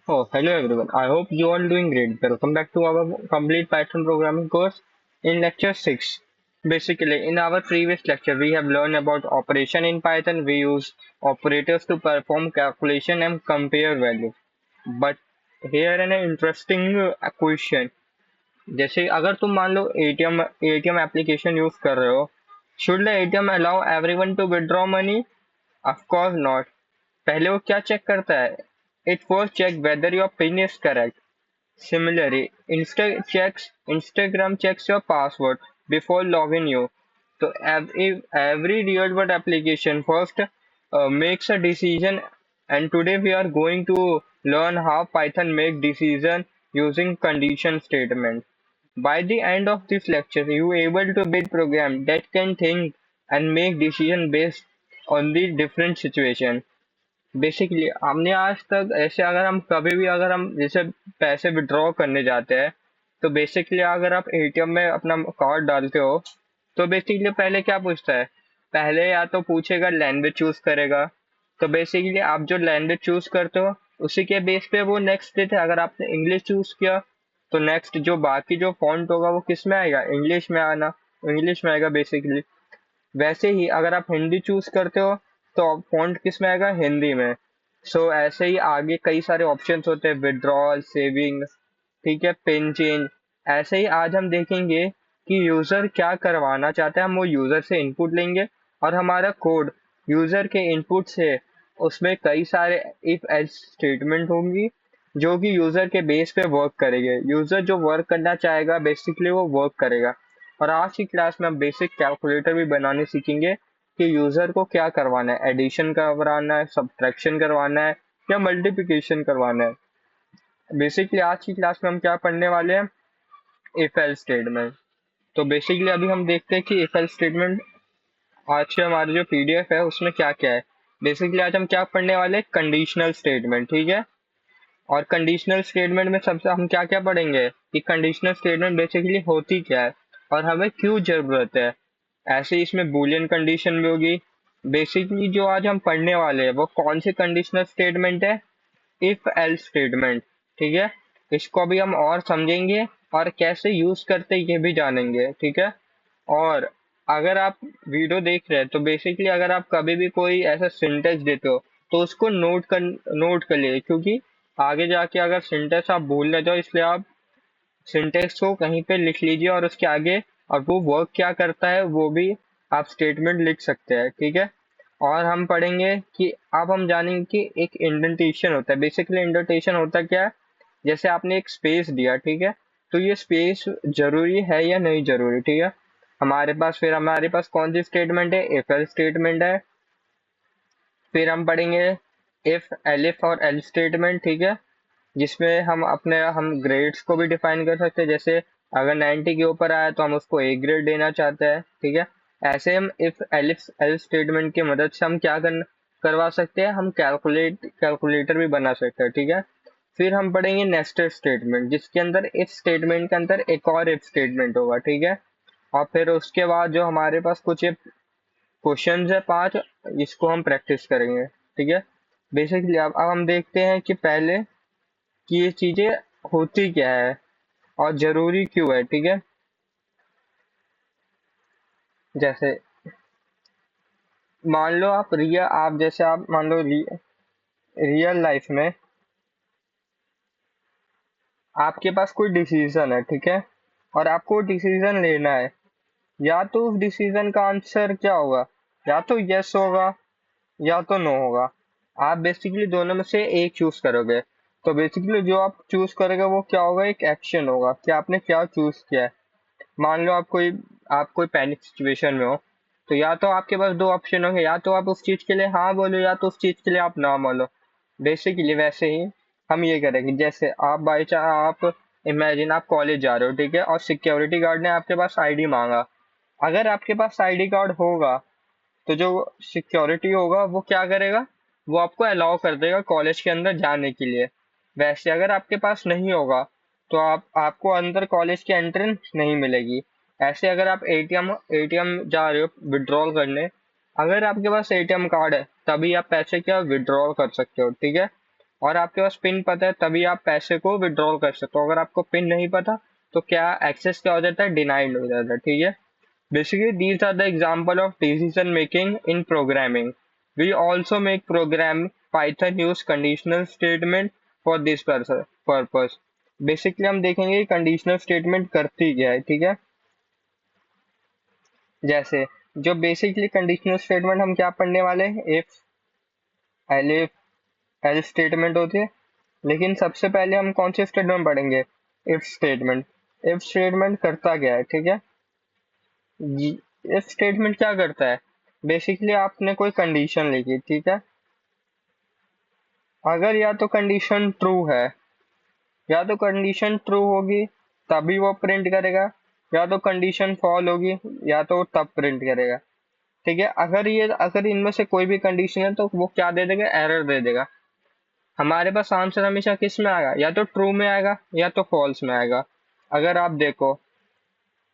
Oh, hello everyone. I hope you all doing great. Welcome back to our complete Python programming course in lecture 6. Basically, in our previous lecture, we have learned about operation in Python. We use operators to perform calculation and compare values. But here an interesting question. जैसे अगर तुम मान लो ATM application use कर रहे हो, should the ATM allow everyone to withdraw money? Of course not. पहले वो क्या चेक करता है? It first check whether your PIN is correct. Similarly, Instagram checks your password before logging you. So every real world application first makes a decision, and today we are going to learn how Python make decision using condition statement. By the end of this lecture, you will able to build program that can think and make decision based on the different situation. Basically हमने आज तक ऐसे अगर हम कभी भी अगर हम जैसे पैसे विड्रॉ करने जाते हैं, तो बेसिकली अगर आप एटीएम में अपना कार्ड डालते हो, तो बेसिकली पहले क्या पूछता है? पहले या तो पूछेगा, लैंग्वेज चूज करेगा। तो बेसिकली आप जो लैंग्वेज चूज करते हो उसी के बेस पे वो नेक्स्ट देते हैं। अगर आपने इंग्लिश चूज किया तो नेक्स्ट जो बाकी जो फॉन्ट होगा वो किस में आएगा? इंग्लिश में आएगा बेसिकली। वैसे ही अगर आप हिंदी चूज करते हो तो फॉन्ट किस में आएगा? हिंदी में। ऐसे ही आगे कई सारे ऑप्शंस होते हैं, विड्रॉल, सेविंग, ठीक है, पिन चेंज। ऐसे ही आज हम देखेंगे कि यूजर क्या करवाना चाहता है, हम वो यूजर से इनपुट लेंगे और हमारा कोड यूजर के इनपुट से उसमें कई सारे इफ एल्स स्टेटमेंट होंगी जो कि यूजर के बेस पे वर्क करेंगे। यूजर जो वर्क करना चाहेगा बेसिकली वो वर्क करेगा। और आज की क्लास में हम बेसिक कैलकुलेटर भी बनाने सीखेंगे कि यूजर को क्या करवाना है, एडिशन करवाना है, सब्ट्रैक्शन करवाना है या मल्टीप्लिकेशन करवाना है। बेसिकली आज की क्लास में हम क्या पढ़ने वाले हैं? If else statement. तो बेसिकली अभी हम देखते हैं कि इफ एल्स स्टेटमेंट आज के हमारे जो पीडीएफ है उसमें क्या क्या है। बेसिकली आज हम क्या पढ़ने वाले हैं? कंडीशनल स्टेटमेंट, ठीक है। और कंडीशनल स्टेटमेंट में सबसे हम क्या क्या पढ़ेंगे कि कंडीशनल स्टेटमेंट बेसिकली होती क्या है और हमें क्यों जरूरत है। ऐसे ही इसमें बूलियन कंडीशन भी होगी। बेसिकली जो आज हम पढ़ने वाले हैं वो कौन सी कंडीशनल स्टेटमेंट है? इफ एल्स स्टेटमेंट, ठीक है। इसको भी हम और समझेंगे और कैसे यूज करते ये भी जानेंगे, ठीक है। और अगर आप वीडियो देख रहे हैं तो बेसिकली अगर आप कभी भी कोई ऐसा सिंटेक्स देते हो तो उसको नोट कर लिए, क्योंकि आगे जाके अगर सिंटेक्स आप भूल ना जाओ, इसलिए आप सिंटेक्स को कहीं पे लिख लीजिए और उसके आगे और वो वर्क क्या करता है वो भी आप स्टेटमेंट लिख सकते हैं, ठीक है। और हम पढ़ेंगे कि अब हम जानेंगे कि एक इंडेंटेशन होता है। बेसिकली इंडेंटेशन होता क्या है? जैसे आपने एक स्पेस दिया, ठीक है, तो ये स्पेस जरूरी है या नहीं जरूरी, ठीक है। हमारे पास कौन सी स्टेटमेंट है? इफ एल्स स्टेटमेंट है। फिर हम पढ़ेंगे इफ एलिफ और एल स्टेटमेंट, ठीक है, जिसमें हम ग्रेड्स को भी डिफाइन कर सकते हैं। जैसे अगर 90 के ऊपर आया तो हम उसको ए ग्रेड देना चाहते हैं, ठीक है। ऐसे हम इफ एलिफ एल स्टेटमेंट की मदद से हम क्या करवा सकते हैं? हम कैलकुलेटर भी बना सकते हैं, ठीक है। फिर हम पढ़ेंगे नेस्टेड स्टेटमेंट, जिसके अंदर इफ स्टेटमेंट के अंदर एक और इफ स्टेटमेंट होगा, ठीक है। और फिर उसके बाद जो हमारे पास कुछ क्वेश्चंस है 5, जिसको हम प्रैक्टिस करेंगे, ठीक है। बेसिकली अब हम देखते हैं कि पहले कि ये चीजें होती क्या है और जरूरी क्यों है, ठीक है। जैसे आप मान लो रियल लाइफ में आपके पास कोई डिसीजन है, ठीक है, और आपको डिसीजन लेना है। या तो उस डिसीजन का आंसर क्या होगा? या तो यस होगा या तो नो होगा। आप बेसिकली दोनों में से एक चूज करोगे। तो बेसिकली जो आप चूज करोगे वो क्या होगा? एक एक्शन होगा कि आपने क्या चूज किया है। मान लो आप कोई पैनिक सिचुएशन में हो, तो या तो आपके पास दो ऑप्शन होंगे, या तो आप उस चीज के लिए हाँ बोलो या तो उस चीज के लिए आप ना बोलो। बेसिकली वैसे ही हम ये करेंगे। जैसे आप इमेजिन आप कॉलेज जा रहे हो, ठीक है, और सिक्योरिटी गार्ड ने आपके पास आईडी मांगा। अगर आपके पास आईडी कार्ड होगा तो जो सिक्योरिटी होगा वो क्या करेगा? वो आपको अलाउ कर देगा कॉलेज के अंदर जाने के लिए। वैसे अगर आपके पास नहीं होगा तो आपको अंदर कॉलेज की एंट्रेंस नहीं मिलेगी। ऐसे अगर आप एटीएम जा रहे हो विड्रॉल करने, अगर आपके पास एटीएम कार्ड है तभी आप पैसे क्या विड्रॉल कर सकते हो, ठीक है। और आपके पास पिन पता है तभी आप पैसे को विड्रॉल कर सकते हो। अगर आपको पिन नहीं पता तो क्या एक्सेस क्या हो जाता है, डिनाइड हो जाता है। ठीक है, basically these are the example of decision making in programming. We also make program Python use conditional statement for this purpose. Basically हम देखेंगे कंडीशनल स्टेटमेंट करती क्या है। ठीक है, जैसे जो बेसिकली कंडीशनल स्टेटमेंट हम क्या पढ़ने वाले हैं, इफ एलिफ एल्स स्टेटमेंट होती है। लेकिन सबसे पहले हम कौन से स्टेटमेंट पढ़ेंगे, इफ स्टेटमेंट। इफ स्टेटमेंट करता क्या है, ठीक है, इफ स्टेटमेंट क्या करता है, बेसिकली आपने कोई कंडीशन लिखी, ठीक है, अगर या तो कंडीशन ट्रू है, या तो कंडीशन ट्रू होगी तभी वो प्रिंट करेगा, या तो कंडीशन फॉल होगी या तो तब प्रिंट करेगा। ठीक है, अगर इनमें से कोई भी कंडीशन है तो वो क्या दे देगा, एरर दे देगा। हमारे पास आंसर हमेशा किस में आएगा, या तो ट्रू में आएगा या तो फॉल्स में आएगा। अगर आप देखो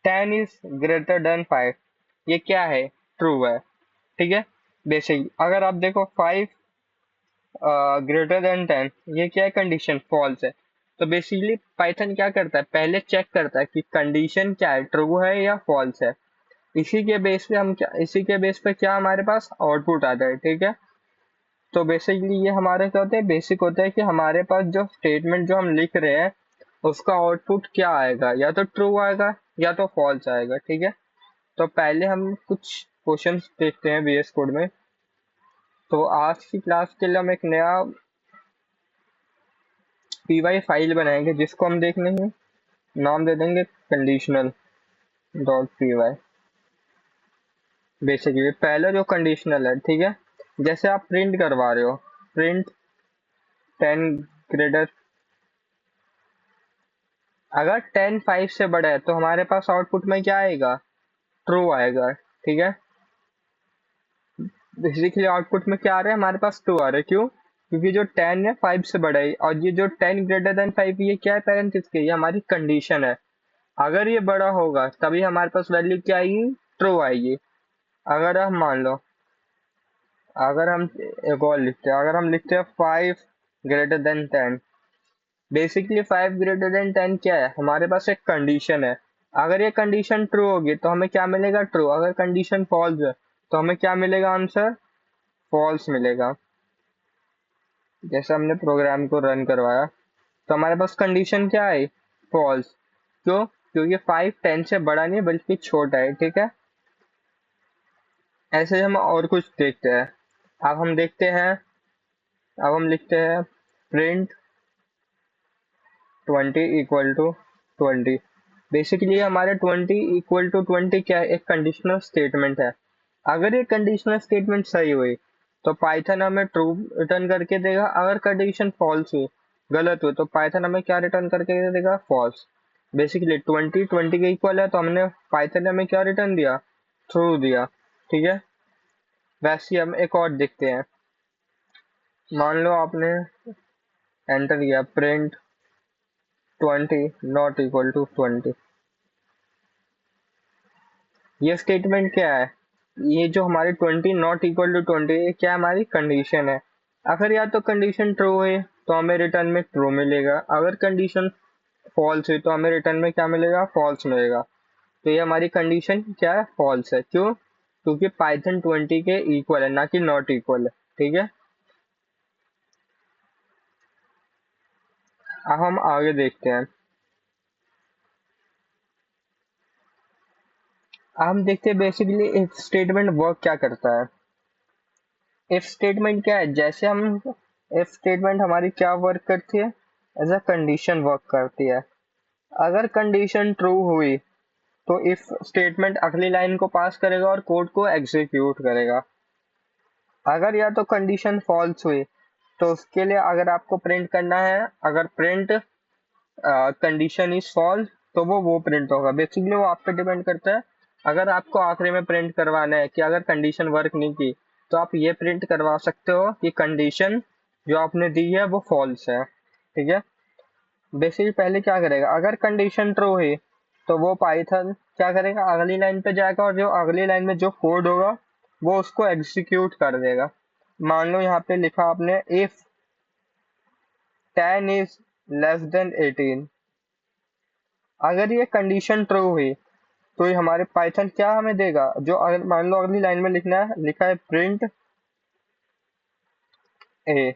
10 इज ग्रेटर देन 5, ये क्या है, ट्रू है। ठीक है, बेसिक अगर आप देखो 5 ग्रेटर देन 10, ये क्या है, कंडीशन फॉल्स है। तो बेसिकली पाइथन क्या करता है, पहले चेक करता है कि कंडीशन क्या है, ट्रू है या फॉल्स है। इसी के बेस पे क्या हमारे पास आउटपुट आता है। ठीक है, तो बेसिकली ये हमारे क्या होते हैं, बेसिक होता है कि हमारे पास जो स्टेटमेंट जो हम लिख रहे हैं उसका आउटपुट क्या आएगा, या तो ट्रू आएगा या तो फॉल्स आएगा। ठीक है, तो पहले हम कुछ क्वेश्चंस देखते हैं VS कोड में। तो आज की क्लास के लिए हम एक नया py फाइल बनाएंगे जिसको हम देख लेंगे, नाम दे देंगे conditional dot P Y. Basically पहला जो कंडीशनल है, ठीक है, जैसे आप प्रिंट करवा रहे हो, प्रिंट 10 ग्रेटर, अगर 10 5 से बड़ा है तो हमारे पास आउटपुट में क्या आएगा, ट्रू आएगा। ठीक है, बेसिकली आउटपुट में क्या आ रहा है, हमारे पास ट्रू आ रहा है। क्यों, क्योंकि जो 10 है 5 से बड़ा है, और ये जो 10 ग्रेटर देन 5 ये क्या है, पैरेंथेसिस के, ये हमारी कंडीशन है। अगर ये बड़ा होगा तभी हमारे पास वैल्यू क्या आएगी, ट्रू आएगी। अगर हम मान लो, अगर हम एक और लिखते हैं, अगर हम लिखते हैं 5 greater than 10, basically 5 greater than 10 क्या है, हमारे पास एक कंडीशन है। अगर ये कंडीशन ट्रू होगी तो हमें क्या मिलेगा, ट्रू। अगर कंडीशन फॉल्स है तो हमें क्या मिलेगा, आंसर फॉल्स मिलेगा। जैसे हमने प्रोग्राम को रन करवाया तो हमारे पास कंडीशन क्या है, फॉल्स। क्यों, क्योंकि 5 10 से बड़ा नहीं बल्कि छोटा है। ठीक है, ऐसे हम और कुछ देखते हैं। अब हम देखते हैं, अब हम लिखते हैं प्रिंट 20 इक्वल टू 20। बेसिकली हमारे 20 इक्वल टू 20 क्या है, एक कंडीशनल स्टेटमेंट है। अगर ये कंडीशनल स्टेटमेंट सही हुई तो पाइथन हमें ट्रू रिटर्न करके देगा। अगर कंडीशन फॉल्स हुई, गलत हुई, तो पाइथन हमें क्या रिटर्न करके दे देगा, फॉल्स। बेसिकली 20 20 के इक्वल है तो हमने पाइथन ने हमें क्या रिटर्न दिया, ट्रू दिया। ठीक है, वैसे ही हम एक और देखते हैं। मान लो आपने एंटर किया प्रिंट 20 नॉट इक्वल टू 20, ये स्टेटमेंट क्या है, ये जो हमारी 20 नॉट इक्वल टू 20 ये क्या हमारी कंडीशन है। अगर या तो कंडीशन ट्रू है तो हमें रिटर्न में ट्रू मिलेगा, अगर कंडीशन फॉल्स हुई तो हमें रिटर्न में क्या मिलेगा, फॉल्स मिलेगा। तो ये हमारी कंडीशन क्या है, फॉल्स है। क्यों, क्योंकि पाइथन 20 के इक्वल है, ना कि नॉट इक्वल है। ठीक है, अब हम आगे देखते हैं। अब हम देखते हैं बेसिकली इफ स्टेटमेंट वर्क क्या करता है। इफ स्टेटमेंट क्या है, जैसे हम इफ स्टेटमेंट हमारी क्या वर्क करती है, एज अ कंडीशन वर्क करती है। अगर कंडीशन ट्रू हुई तो इफ स्टेटमेंट अगली लाइन को पास करेगा और कोड को एग्जीक्यूट करेगा। अगर या तो कंडीशन फॉल्स हुई तो उसके लिए अगर आपको प्रिंट करना है, अगर प्रिंट कंडीशन इज फॉल्स तो वो प्रिंट होगा। बेसिकली वो आप पे डिपेंड करता है। अगर आपको आखिरी में प्रिंट करवाना है कि अगर कंडीशन वर्क नहीं की तो आप ये प्रिंट करवा सकते हो कि कंडीशन जो आपने दी है वो फॉल्स है। ठीक है, बेसिकली पहले क्या करेगा, अगर कंडीशन ट्रू है तो वो पाइथन क्या करेगा, अगली लाइन पे जाएगा और जो अगली लाइन में जो कोड होगा वो उसको एग्जीक्यूट कर देगा। मान लो यहाँ पे लिखा आपने इफ 10 इज लेस देन 18। अगर ये कंडीशन ट्रू हुई तो ये हमारे पाइथन क्या हमें देगा, जो अगर मान लो अगली लाइन में लिखना है, लिखा है प्रिंट ए।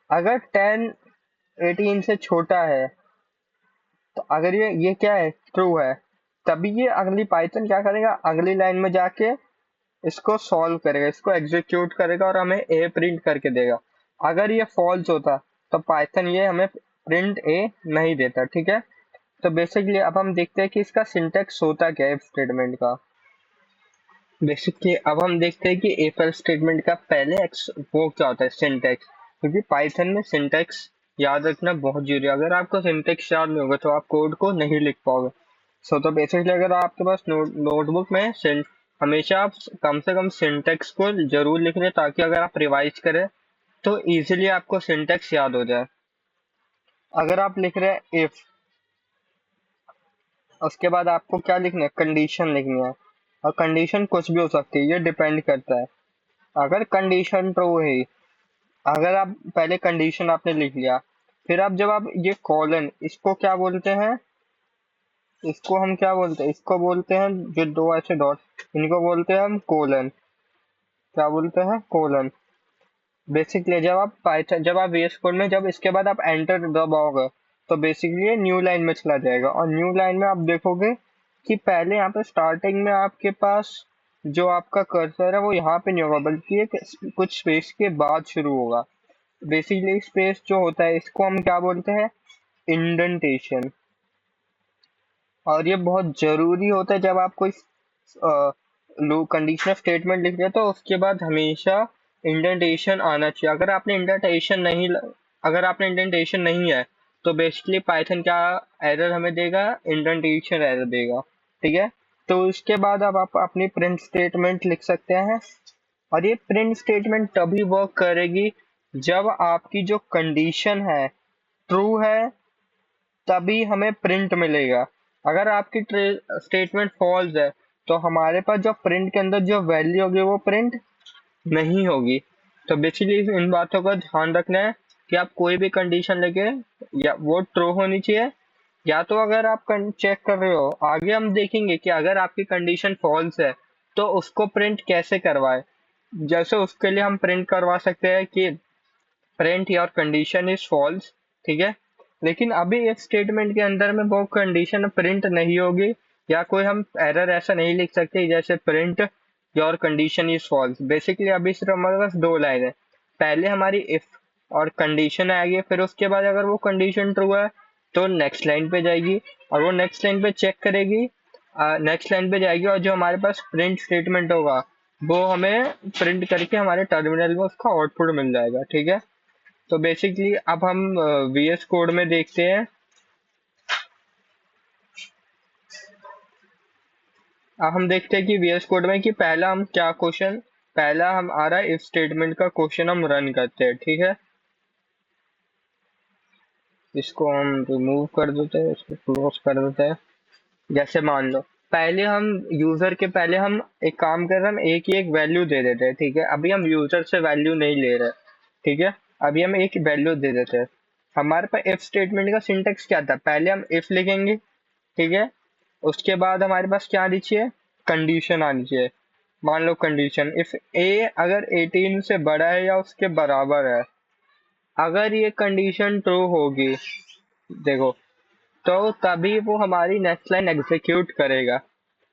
अगर 10 18 से छोटा है, तो अगर ये क्या है, ट्रू है, तभी ये अगली पाइथन क्या करेगा, अगली लाइन में जाके इसको सॉल्व करेगा, इसको एग्जीक्यूट करेगा और हमें ए प्रिंट करके देगा। अगर ये फॉल्स होता तो पाइथन ये हमें प्रिंट ए नहीं देता। ठीक है, तो बेसिकली अब हम देखते हैं कि इसका सिंटेक्स होता क्या है इफ स्टेटमेंट का। बेसिकली अब हम देखते हैं कि इफ एल्स स्टेटमेंट का पहले वो क्या होता है, सिंटेक्स। क्योंकि पाइथन में सिंटेक्स याद रखना बहुत जरूरी है। अगर आपको सिंटेक्स याद नहीं होगा तो आप कोड को नहीं लिख पाओगे। तो बेसिकली अगर आपके पास नोटबुक में हमेशा आप कम से कम सिंटेक्स को जरूर लिख लें, ताकि अगर आप रिवाइज करें तो इजीली आपको सिंटेक्स याद हो जाए। अगर आप लिख रहे हैं इफ, उसके बाद आपको क्या लिखना है, कंडीशन लिखनी है। और कंडीशन कुछ भी हो सकती है, ये डिपेंड करता है। अगर कंडीशन ट्रू है, अगर आप पहले कंडीशन आपने लिख लिया, फिर आप जब आप ये कॉलन, इसको क्या बोलते हैं, इसको हम क्या बोलते हैं, इसको बोलते हैं जो दो ऐसे डॉट, इनको बोलते हैं हम कोलन। क्या बोलते हैं, कोलन। बेसिकली जब आप VS कोड में जब इसके बाद आप एंटर दबाओगे तो बेसिकली ये न्यू लाइन में चला जाएगा। और न्यू लाइन में आप देखोगे कि पहले यहाँ पे स्टार्टिंग में आपके पास जो आपका कर्सर है वो यहाँ पे नहीं होगा, बल्कि एक कुछ स्पेस के बाद शुरू होगा। बेसिकली स्पेस जो होता है इसको हम क्या बोलते हैं, इंडेंटेशन। और ये बहुत जरूरी होता है जब आप कोई कंडीशनल स्टेटमेंट लिख रहे हो, तो उसके बाद हमेशा इंडेंटेशन आना चाहिए। अगर आपने इंडेंटेशन नहीं है तो बेसिकली पाइथन क्या एरर हमें देगा, इंडेंटेशन एरर देगा। ठीक है, तो उसके बाद अब आप अपनी प्रिंट स्टेटमेंट लिख सकते हैं। और ये प्रिंट स्टेटमेंट तभी वर्क करेगी जब आपकी जो कंडीशन है ट्रू है, तभी हमें प्रिंट मिलेगा। अगर आपकी स्टेटमेंट फॉल्स है तो हमारे पास जो प्रिंट के अंदर जो वैल्यू होगी वो प्रिंट नहीं होगी। तो बेसिकली इन बातों का ध्यान रखना है कि आप कोई भी कंडीशन लगे या वो ट्रू होनी चाहिए, या तो अगर आप चेक कर रहे हो, आगे हम देखेंगे कि अगर आपकी कंडीशन फॉल्स है तो उसको प्रिंट कैसे करवाए। जैसे उसके लिए हम प्रिंट करवा सकते हैं कि print your condition is false. ठीक है, लेकिन अभी इस स्टेटमेंट के अंदर में वो कंडीशन प्रिंट नहीं होगी, या कोई हम एरर ऐसा नहीं लिख सकते जैसे print your condition is false. Basically अभी सिर्फ हमारे पास दो लाइन है, पहले हमारी इफ और कंडीशन आएगी, फिर उसके बाद अगर वो कंडीशन ट्रू है तो नेक्स्ट लाइन पे जाएगी, और वो नेक्स्ट लाइन पे चेक करेगी, नेक्स्ट लाइन पे जाएगी, और जो हमारे पास प्रिंट स्टेटमेंट होगा वो हमें प्रिंट करके हमारे टर्मिनल में उसका आउटपुट मिल जाएगा। ठीक है, तो बेसिकली अब हम VS कोड में देखते हैं। अब हम देखते हैं कि VS कोड में कि पहला हम क्या क्वेश्चन, पहला हम आ रहा है इफ स्टेटमेंट का क्वेश्चन हम रन करते हैं। ठीक है, इसको हम रिमूव कर देते हैं, इसको क्लोज कर देते हैं। जैसे मान लो पहले हम यूजर के पहले हम एक काम कर रहे हैं, हम एक ही एक वैल्यू दे देते हैं। ठीक है, अभी हम यूजर से वैल्यू नहीं ले रहे। ठीक है, अभी हम एक वैल्यू दे देते हैं। हमारे पास इफ स्टेटमेंट का सिंटेक्स क्या था, पहले हम इफ लिखेंगे। ठीक है, उसके बाद हमारे पास क्या आनी चाहिए, कंडीशन आनी चाहिए। मान लो कंडीशन इफ ए अगर 18 से बड़ा है या उसके बराबर है, अगर ये कंडीशन ट्रू होगी, देखो, तो तभी वो हमारी नेक्स्ट लाइन एग्जीक्यूट करेगा।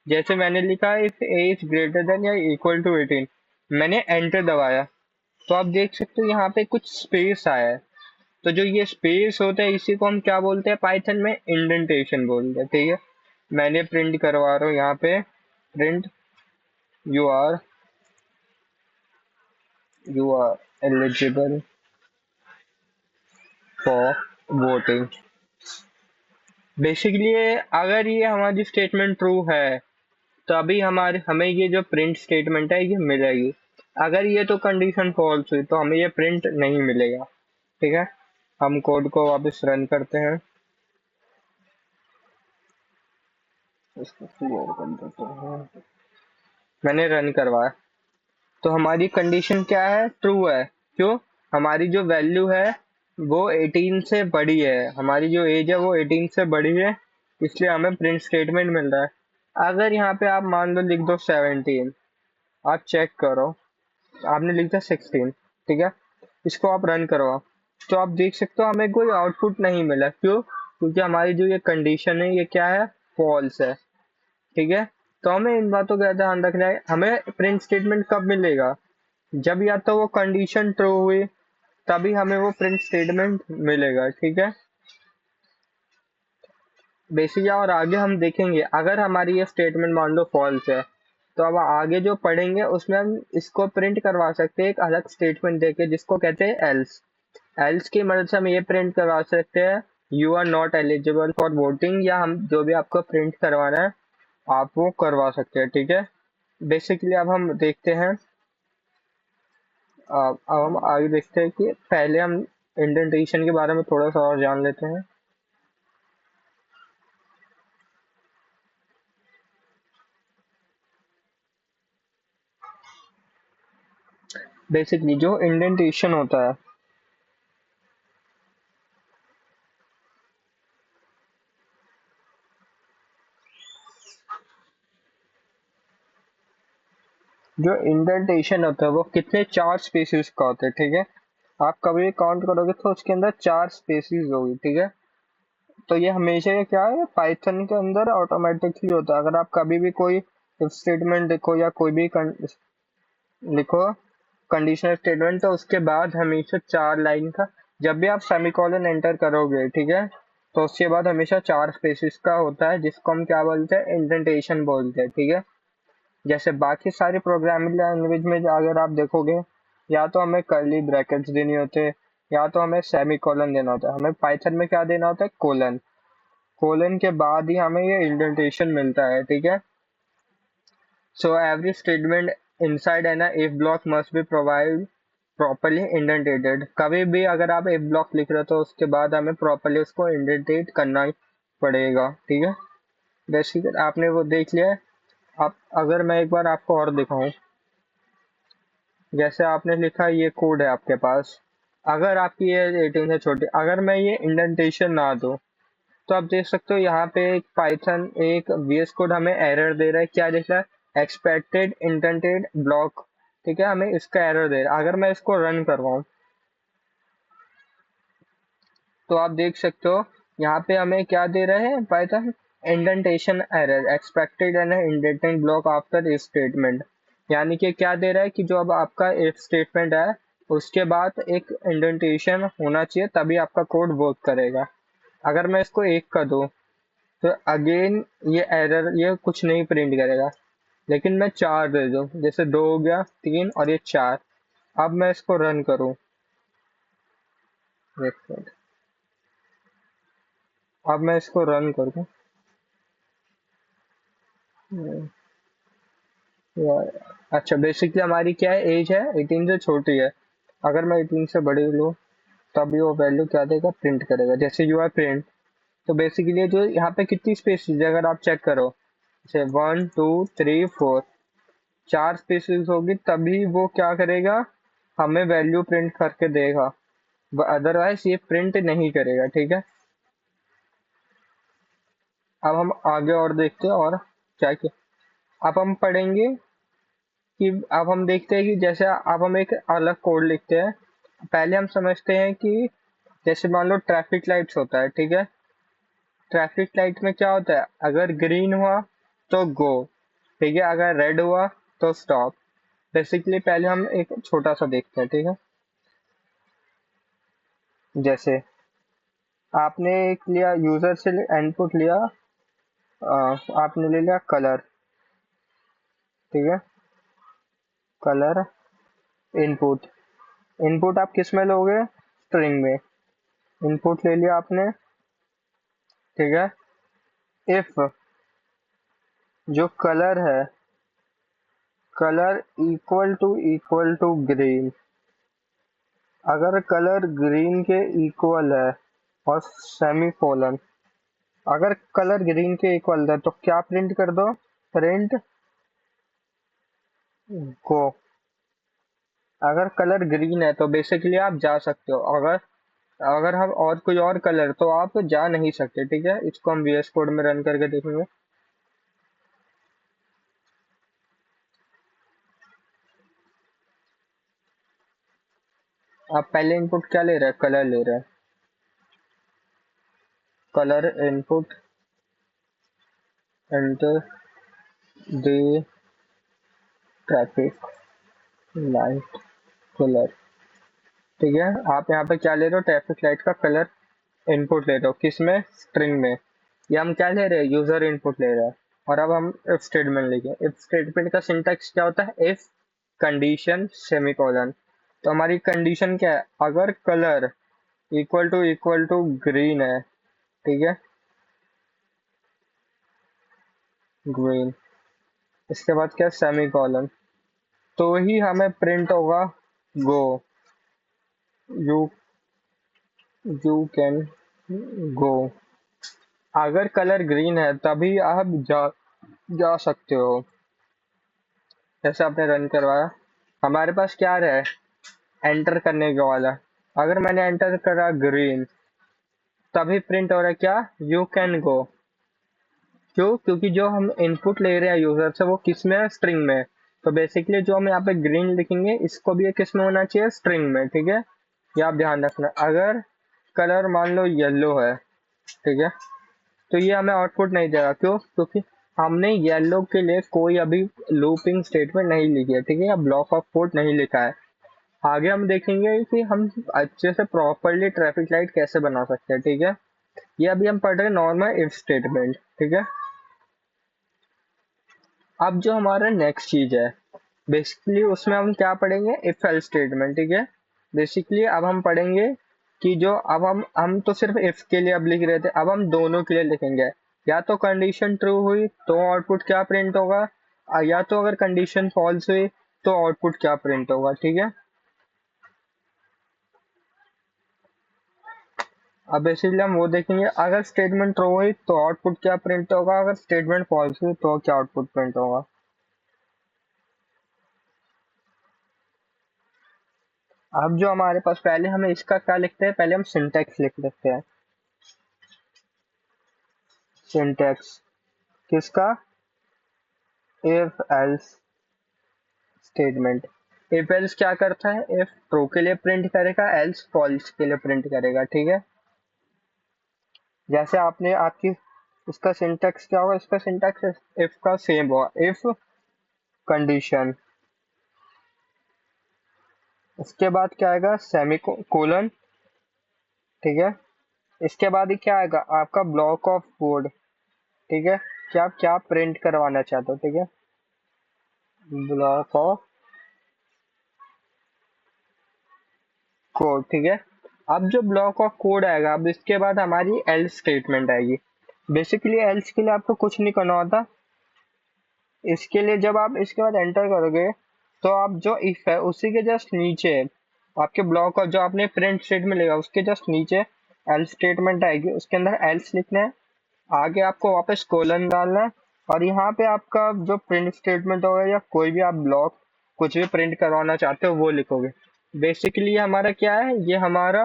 जैसे मैंने लिखा if A is greater then या इक्वल टू 18, मैंने एंटर दबाया, तो आप देख सकते हो यहाँ पे कुछ स्पेस आया है। तो जो ये स्पेस होता है इसी को हम क्या बोलते हैं, पाइथन में इंडेंटेशन बोलते हैं। ठीक है, मैंने प्रिंट करवा रहा हूँ यहाँ पे, print you are eligible for voting. Basically अगर ये हमारी स्टेटमेंट ट्रू है तभी हमें ये जो प्रिंट स्टेटमेंट है ये मिलेगी। अगर ये तो कंडीशन फॉल्स हुई तो हमें ये प्रिंट नहीं मिलेगा। ठीक है, हम कोड को वापस रन करते हैं, इसको क्लियर कर देते हैं। मैंने रन करवाया, तो हमारी कंडीशन क्या है, ट्रू है। क्यों? हमारी जो वैल्यू है वो 18 से बड़ी है, हमारी जो एज है वो 18 से बड़ी है, इसलिए हमें प्रिंट स्टेटमेंट मिल रहा है। अगर यहाँ पे आप मान लो लिख दो 17, आप चेक करो, आपने लिख दिया 16, ठीक है, इसको आप रन करवाओ, तो आप देख सकते हो हमें कोई आउटपुट नहीं मिला। क्यों? क्योंकि हमारी जो ये कंडीशन है ये क्या है, फॉल्स है। ठीक है, तो हमें इन बातों का ध्यान रखना है। हमें प्रिंट स्टेटमेंट कब मिलेगा, जब या तो वो कंडीशन ट्रू हुई तभी हमें वो प्रिंट स्टेटमेंट मिलेगा। ठीक है, बेसिक। और आगे हम देखेंगे अगर हमारी ये स्टेटमेंट मान लो फॉल्स है, तो अब आगे जो पढ़ेंगे उसमें हम इसको प्रिंट करवा सकते हैं एक अलग स्टेटमेंट देके, जिसको कहते हैं एल्स। एल्स की मदद से हम ये प्रिंट करवा सकते हैं you are not eligible for voting, या हम जो भी आपको प्रिंट करवाना है आप वो करवा सकते हैं। ठीक है, बेसिकली अब हम देखते हैं, अब हम आगे देखते हैं कि पहले हम इंडेंटेशन के बारे में थोड़ा सा और जान लेते हैं। बेसिकली जो इंडेंटेशन होता है, जो इंडेंटेशन होता है वो कितने, 4 स्पेसिस का होता है। ठीक है, आप कभी काउंट करोगे तो उसके अंदर 4 स्पेसिस होगी। ठीक है, तो ये हमेशा ये क्या है, पाइथन के अंदर ऑटोमेटिकली होता है। अगर आप कभी भी कोई इफ स्टेटमेंट लिखो या कोई भी लिखो कंडीशनल स्टेटमेंट, तो उसके बाद हमेशा 4 लाइन का, जब भी आप सेमीकोलन एंटर करोगे, ठीक है, तो उसके बाद हमेशा 4 स्पेसिस का होता है, जिसको हम क्या बोलते हैं, इंडेंटेशन बोलते हैं। ठीक है, जैसे बाकी सारी प्रोग्रामिंग लैंग्वेज में अगर आप देखोगे, या तो हमें कर्ली ब्रैकेट्स देनी होते हैं या तो हमें सेमी कॉलन देना होता है। हमें पाइथन में क्या देना होता है, कोलन। कोलन के बाद ही हमें ये इंडेंटेशन मिलता है। ठीक है, so every statement inside an if block must be provide properly indentated. कभी भी अगर आप इफ ब्लॉक लिख रहे हो तो उसके बाद हमें प्रॉपरली उसको इंडेंटेट करना ही पड़ेगा। ठीक है, बेसिक आपने वो देख लिया है। आप अगर मैं एक बार आपको और दिखाऊं, जैसे आपने लिखा ये कोड है आपके पास, अगर आपकी ये 18 से छोटी, अगर मैं ये इंडेंटेशन ना दूं, तो आप देख सकते हो यहाँ पे एक पाइथन एक वीएस कोड हमें एरर दे रहा है। क्या देख रहा है, एक्सपेक्टेड इंडेंटेड ब्लॉक। ठीक है, हमें इसका एरर दे रहा है। अगर मैं इसको रन करवाऊं तो आप देख सकते हो यहाँ पे हमें क्या दे रहे हैं, Python indentation error expected and indented block after if statement. यानी कि क्या दे रहा है कि जो अब आपका इफ स्टेटमेंट है उसके बाद एक इंडेंटेशन होना चाहिए, तभी आपका कोड वर्क करेगा। अगर मैं इसको 1 कर दूं तो अगेन ये एरर ये कुछ नहीं प्रिंट करेगा। लेकिन मैं 4 दे दूं, जैसे 2 हो गया, 3 और ये 4। अब मैं इसको रन करूं, एक मिनट, अब मैं इसको रन करूं, अच्छा, बेसिकली हमारी क्या है, एज है 18 से छोटी है। अगर मैं 18 से बड़ी लूँ तभी वो वैल्यू क्या देगा, प्रिंट करेगा। जैसे यू आर प्रिंट, तो बेसिकली जो यहाँ पे कितनी स्पेसिस है अगर आप चेक करो, जैसे 1 2 3 4, 4 स्पेसिस होगी तभी वो क्या करेगा, हमें वैल्यू प्रिंट करके देगा, अदरवाइज ये प्रिंट नहीं करेगा। ठीक है, अब हम आगे और देखते हैं और क्या क्या अब हम पढ़ेंगे कि अब हम देखते हैं कि जैसे अब हम एक अलग कोड लिखते हैं। पहले हम समझते हैं कि जैसे मान लो ट्रैफिक लाइट्स होता है। ठीक है, ट्रैफिक लाइट में क्या होता है, अगर ग्रीन हुआ तो गो, ठीक है, अगर रेड हुआ तो स्टॉप। बेसिकली पहले हम एक छोटा सा देखते हैं। ठीक है, जैसे आपने एक लिया यूजर से इनपुट लिया, आपने ले लिया कलर। ठीक है, कलर इनपुट, इनपुट आप किस में लोगे, स्ट्रिंग में। इनपुट ले लिया आपने। ठीक है, इफ जो कलर है, कलर इक्वल टू ग्रीन, अगर कलर ग्रीन के इक्वल है, और सेमी कोलन, अगर कलर ग्रीन के इक्वल है तो क्या प्रिंट कर दो, प्रिंट गो। अगर कलर ग्रीन है तो बेसिकली आप जा सकते हो, अगर अगर हम और कोई और कलर तो आप जा नहीं सकते, ठीक है। इसको हम VS कोड में रन करके देखेंगे। आप पहले इनपुट क्या ले रहे हैं, कलर ले रहे हैं, colour input enter the traffic light colour, ठीक है। आप यहाँ पे क्या ले रहे हो, ट्रैफिक लाइट का कलर इनपुट ले रहे हो, किस में, स्ट्रिंग में। ये हम क्या ले रहे हैं, यूजर इनपुट ले रहे हैं। और अब हम इफ स्टेटमेंट लिखे, इफ स्टेटमेंट का सिंटैक्स क्या होता है, इफ कंडीशन सेमीकोलन। तो हमारी कंडीशन क्या है, अगर कलर इक्वल टू ग्रीन है, ठीक है, ग्रीन, इसके बाद क्या, सेमीकोलन, तो ही हमें प्रिंट होगा गो, यू यू कैन गो। अगर कलर ग्रीन है तभी आप जा सकते हो। जैसे आपने रन करवाया, हमारे पास क्या रहा है, एंटर करने के वाला। अगर मैंने एंटर करा ग्रीन, तभी प्रिंट हो रहा है क्या, यू कैन गो। क्यों, क्योंकि जो हम इनपुट ले रहे हैं यूजर से वो किस में है, स्ट्रिंग में। तो बेसिकली जो हम यहाँ पे ग्रीन लिखेंगे, इसको भी ये किस में होना चाहिए, स्ट्रिंग में, ठीक है। ये आप ध्यान रखना। अगर कलर मान लो येलो है, ठीक है, तो ये हमें आउटपुट नहीं देगा। क्यों, क्योंकि हमने येलो के लिए कोई अभी लूपिंग स्टेटमेंट नहीं लिखी है, ठीक है, या ब्लॉक ऑफ कोड नहीं लिखा है। आगे हम देखेंगे कि हम अच्छे से प्रॉपरली ट्रैफिक लाइट कैसे बना सकते हैं, ठीक है। ये अभी हम पढ़ रहे हैं नॉर्मल इफ स्टेटमेंट, ठीक है। अब जो हमारा नेक्स्ट चीज है, बेसिकली उसमें हम क्या पढ़ेंगे, इफ एल्स स्टेटमेंट, ठीक है। बेसिकली अब हम पढ़ेंगे कि जो अब हम तो सिर्फ इफ के लिए अब लिख रहे थे, अब हम दोनों के लिए लिखेंगे। या तो कंडीशन ट्रू हुई तो आउटपुट क्या प्रिंट होगा, या तो अगर कंडीशन फॉल्स हुई तो आउटपुट क्या प्रिंट होगा, ठीक है। अब बेसिकली हम वो देखेंगे, अगर स्टेटमेंट ट्रू हुई तो आउटपुट क्या प्रिंट होगा, अगर स्टेटमेंट फॉल्स हुई तो क्या आउटपुट प्रिंट होगा। अब जो हमारे पास, पहले हमें इसका क्या लिखते हैं, पहले हम सिंटैक्स लिख लेते हैं। सिंटैक्स किसका, if else statement. If else क्या करता है, इफ ट्रू के लिए प्रिंट करेगा, एल्स फॉल्स के लिए प्रिंट करेगा, ठीक है। जैसे आपने आपकी, इसका सिंटैक्स क्या होगा, इसका सिंटैक्स इफ का सेम होगा, इफ कंडीशन, उसके बाद क्या आएगा, सेमी कोलन, ठीक है। इसके बाद ही क्या आएगा, आपका ब्लॉक ऑफ कोड, ठीक है, कि आप क्या प्रिंट करवाना चाहते हो, ठीक है, ब्लॉक ऑफ कोड, ठीक है। अब जो ब्लॉक ऑफ कोड आएगा, अब इसके बाद हमारी एल्स स्टेटमेंट आएगी। बेसिकली एल्स के लिए आपको कुछ नहीं करना होता। इसके लिए जब आप इसके बाद एंटर करोगे, तो आप जो इफ है उसी के जस्ट नीचे आपके ब्लॉक और जो आपने प्रिंट स्टेटमेंट लेगा उसके जस्ट नीचे एल्स स्टेटमेंट आएगी, उसके अंदर एल्स लिखना है, आगे आपको वापस कोलन डालना है, और यहाँ पे आपका जो प्रिंट स्टेटमेंट होगा या कोई भी आप ब्लॉक कुछ भी प्रिंट करवाना चाहते हो वो लिखोगे। बेसिकली हमारा क्या है, ये हमारा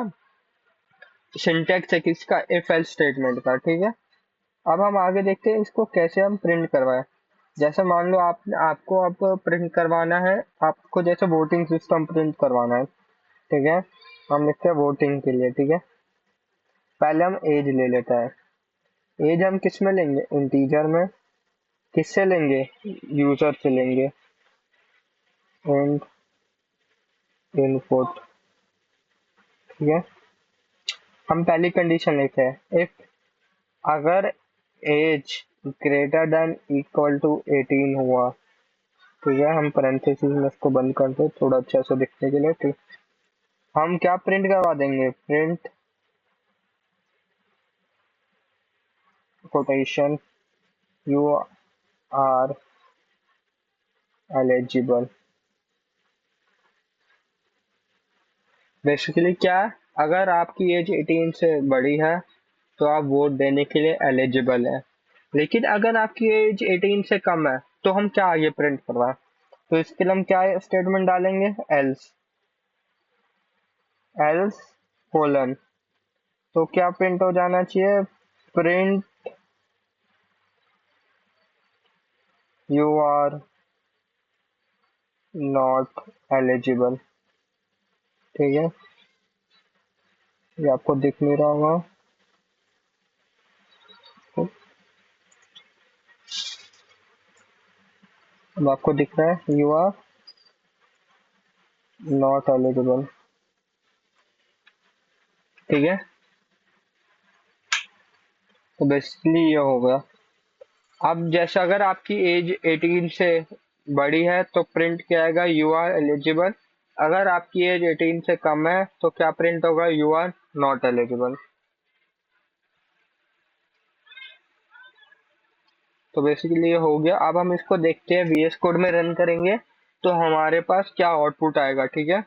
सिंटैक्स है किसका, इफ एल्स स्टेटमेंट का, ठीक है। अब हम आगे देखते हैं इसको कैसे हम प्रिंट करवाएं। जैसे मान लो आपको अब प्रिंट करवाना है, आपको जैसे वोटिंग सिस्टम प्रिंट करवाना है, ठीक है। हम लिखते हैं वोटिंग के लिए, ठीक है। पहले हम एज ले लेता है। एज हम किस में लेंगे, इंटीजर में। किससे लेंगे, यूजर से लेंगे, एंड इनपुट, ठीक है। हम पहली कंडीशन लेते हैं, इफ अगर age greater than equal to 18 हुआ, ठीक है। हम पैरेंथेसिस में इसको बंद कर दो थोड़ा अच्छा से दिखने के लिए, ठीक। हम क्या प्रिंट करवा देंगे, print quotation you are eligible. Basically क्या है, अगर आपकी एज 18 से बड़ी है तो आप वोट देने के लिए एलिजिबल है। लेकिन अगर आपकी एज 18 से कम है तो हम क्या आगे प्रिंट करवाएं, तो इसके लिए हम क्या स्टेटमेंट डालेंगे, एल्स। एल्स कोलन, तो क्या प्रिंट हो जाना चाहिए? Print you are not eligible. ठीक है, ये आपको दिख नहीं रहा होगा। अब आपको दिख रहा है यू आर नॉट एलिजिबल। ठीक है, तो बेसिकली ये हो गया। अब जैसे अगर आपकी एज 18 से बड़ी है तो प्रिंट क्या आएगा? You are eligible. अगर आपकी एज 18 से कम है तो क्या प्रिंट होगा? You are not eligible. तो बेसिकली ये हो गया। अब हम इसको देखते हैं, वीएस कोड में रन करेंगे तो हमारे पास क्या आउटपुट आएगा। ठीक है,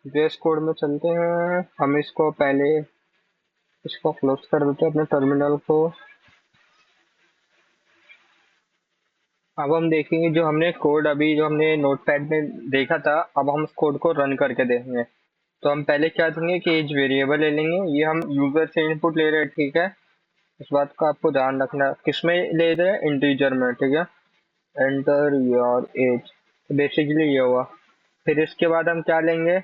वीएस कोड में चलते हैं। हम इसको पहले इसको क्लोज कर देते हैं अपने टर्मिनल को। अब हम देखेंगे जो हमने कोड अभी जो हमने नोटपैड में देखा था, अब हम उस कोड को रन करके देखेंगे। तो हम पहले क्या देंगे कि एज वेरिएबल ले लेंगे, ये हम यूजर से इनपुट ले रहे हैं। ठीक है, इस बात का आपको ध्यान रखना है। किस में ले रहे हैं? इंटीजर में। ठीक है, एंटर योर एज, बेसिकली ये हुआ। फिर इसके बाद हम क्या लेंगे?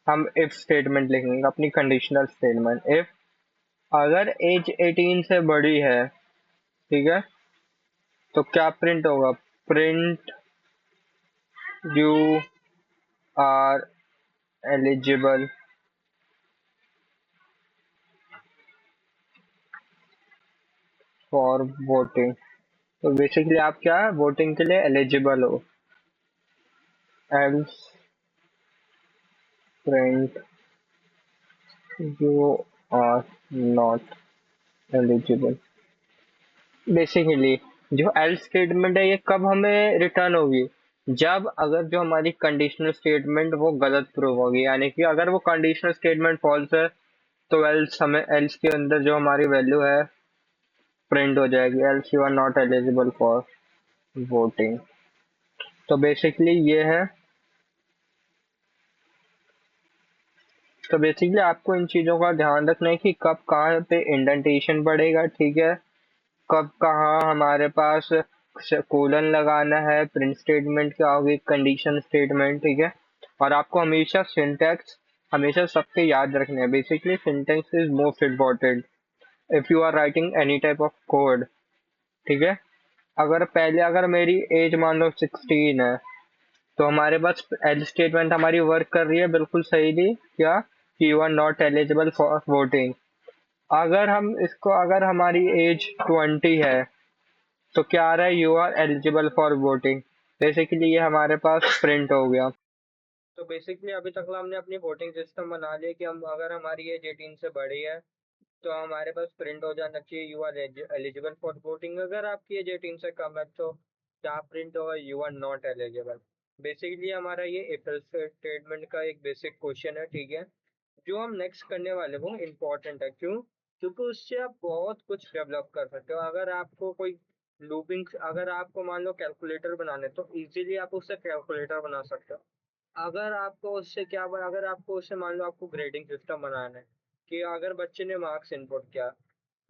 हम इफ स्टेटमेंट लिखेंगे, अपनी कंडीशनल स्टेटमेंट। इफ अगर एज 18 से बड़ी है, ठीक है, तो क्या प्रिंट होगा? Print you are eligible for voting. तो बेसिकली आप क्या वोटिंग के लिए एलिजिबल हो। Else print you are not eligible. Basically जो एल्स स्टेटमेंट है ये कब हमें रिटर्न होगी? जब अगर जो हमारी कंडीशनल स्टेटमेंट वो गलत प्रूव होगी, यानी कि अगर वो कंडीशनल स्टेटमेंट फॉल्स है तो एल्स हमें एल्स के अंदर जो हमारी वैल्यू है प्रिंट हो जाएगी, else you are not eligible for voting. तो बेसिकली ये है। तो बेसिकली आपको इन चीजों का ध्यान रखना है कि कब कहाँ पे इंडेंटेशन पड़ेगा। ठीक है, कब कहाँ हमारे पास कोलन लगाना है, प्रिंट स्टेटमेंट क्या होगी, कंडीशन स्टेटमेंट। ठीक है, और आपको हमेशा सिंटैक्स हमेशा सबके याद रखने हैं। Basically syntax is most important if you are writing any type of code. ठीक है, अगर मेरी एज मान लो 16 है तो हमारे पास एज स्टेटमेंट हमारी वर्क कर रही है बिल्कुल सही थी क्या, कि you are not eligible for voting. अगर हमारी एज 20 है तो क्या आ रहा है? You are eligible for voting. Basically ये हमारे पास प्रिंट हो गया। तो बेसिकली अभी तक हमने अपनी वोटिंग सिस्टम बना लिया कि हम अगर हमारी एज 18 से बड़ी है तो हमारे पास प्रिंट हो जाना चाहिए you are eligible for voting. अगर आपकी एज 18 से कम है तो क्या प्रिंट होगा? You are not eligible. Basically हमारा ये इफ स्टेटमेंट का एक बेसिक क्वेश्चन है। ठीक है, जो हम नेक्स्ट करने वाले वो इम्पोर्टेंट है। क्यों? क्योंकि उससे आप बहुत कुछ डेवलप कर सकते हो। अगर आपको कोई लूपिंग, अगर आपको मान लो कैलकुलेटर बनाने तो इजीली आप उससे कैलकुलेटर बना सकते हो। अगर आपको उससे मान लो आपको ग्रेडिंग सिस्टम बनाना है कि अगर बच्चे ने मार्क्स इनपुट किया,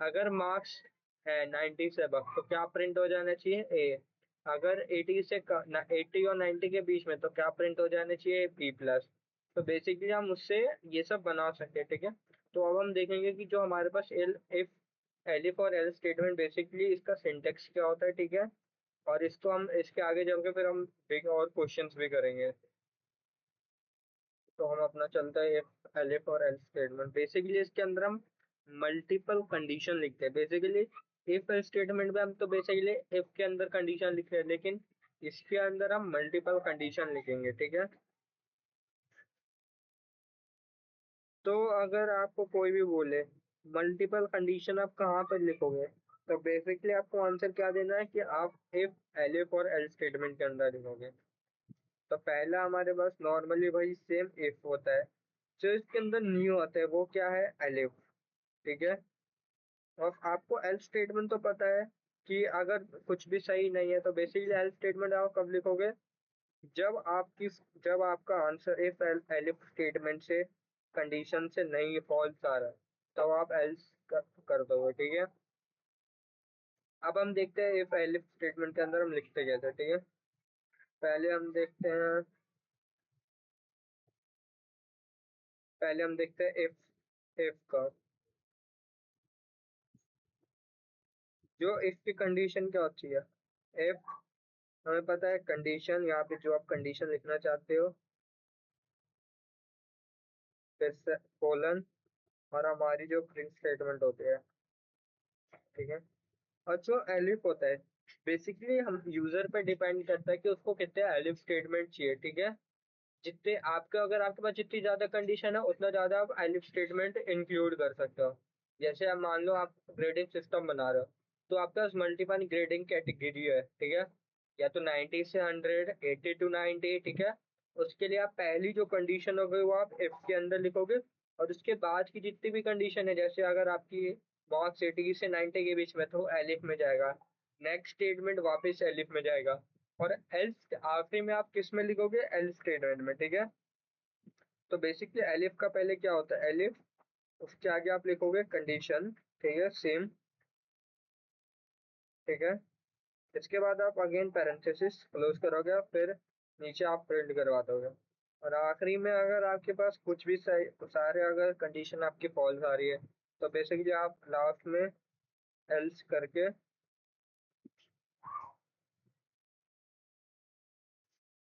अगर मार्क्स है 90 से अब तो क्या प्रिंट हो जाना चाहिए? ए। अगर 80 और 90 के बीच में तो क्या प्रिंट हो जाना चाहिए? B plus. तो बेसिकली हम उससे ये सब बना सकते हैं। ठीक है, तो अब हम देखेंगे कि जो हमारे पास एलिफ और एल स्टेटमेंट बेसिकली इसका सिंटेक्स क्या होता है। ठीक है, और इसको हम इसके आगे चल के फिर हम बिग और क्वेश्चंस भी करेंगे। तो हम अपना चलता है एलिफ और एल स्टेटमेंट। बेसिकली इसके अंदर हम मल्टीपल कंडीशन लिखते हैं। बेसिकली इफ स्टेटमेंट में हम तो बेसिकली इफ के अंदर कंडीशन लिख रहे हैं, लेकिन इसके अंदर हम मल्टीपल कंडीशन लिखेंगे। ठीक है, तो अगर आपको कोई भी बोले मल्टीपल कंडीशन आप कहाँ पर लिखोगे, तो बेसिकली आपको आंसर क्या देना है कि आप इफ एलिफ और एल स्टेटमेंट के अंदर लिखोगे। तो पहला हमारे पास नॉर्मली भाई सेम इफ होता है, जो इसके अंदर न्यू आता है वो क्या है? एलिफ। ठीक है, और आपको एल्स स्टेटमेंट तो पता है कि अगर कुछ भी सही नहीं है तो बेसिकली एल्स स्टेटमेंट आप कब लिखोगे? जब आपका आंसर इफ एलिफ स्टेटमेंट से कंडीशन से नहीं फॉल्स आ रहा है तब आप एल्स कर दोगे, ठीक है। अब हम देखते हैं इफ एलिफ स्टेटमेंट के अंदर हम लिखते कैसे, ठीक है। पहले हम देखते हैं पहले हम देखते हैं इफ का जो इफ की कंडीशन क्या होती है। इफ हमें पता है कंडीशन, यहाँ पे जो आप कंडीशन लिखना चाहते हो, फिर से कोलन, और हमारी जो प्रिंट स्टेटमेंट होती है, ठीक है। और जो एलिफ होता है बेसिकली हम यूजर पे डिपेंड करता है कि उसको कितने एलिफ स्टेटमेंट चाहिए, ठीक है। जितने आपका अगर आपके पास जितनी ज्यादा कंडीशन है उतना ज्यादा आप एलिफ स्टेटमेंट इंक्लूड कर सकते हो। जैसे आप मान लो आप ग्रेडिंग सिस्टम बना रहे हो, तो आपके पास मल्टीपल ग्रेडिंग कैटेगरी है, ठीक है। या तो 90 से 100, 80 टू 90, ठीक है। उसके लिए आप पहली जो कंडीशन होगी वो आप इफ के अंदर लिखोगे, और उसके बाद की जितनी भी कंडीशन है, जैसे अगर आपकी मार्क्स 80 से 90 के बीच में, तो एलिफ में जाएगा। नेक्स्ट स्टेटमेंट वापस एलिफ में जाएगा, और एल्स आखिरी में आप किस में लिखोगे, एल स्टेटमेंट में, ठीक है। तो बेसिकली एलिफ का पहले क्या होता है, एलिफ, उसके आगे आप लिखोगे कंडीशन, ठीक है, सेम, ठीक है। इसके बाद आप अगेन पैरेंथेसिस क्लोज करोगे, और फिर नीचे आप प्रिंट करवा दोगे। और आखिरी में अगर आपके पास कुछ भी सही, सारे अगर कंडीशन आपकी फॉल्स आ रही है, तो बेसिकली आप लास्ट में एल्स करके,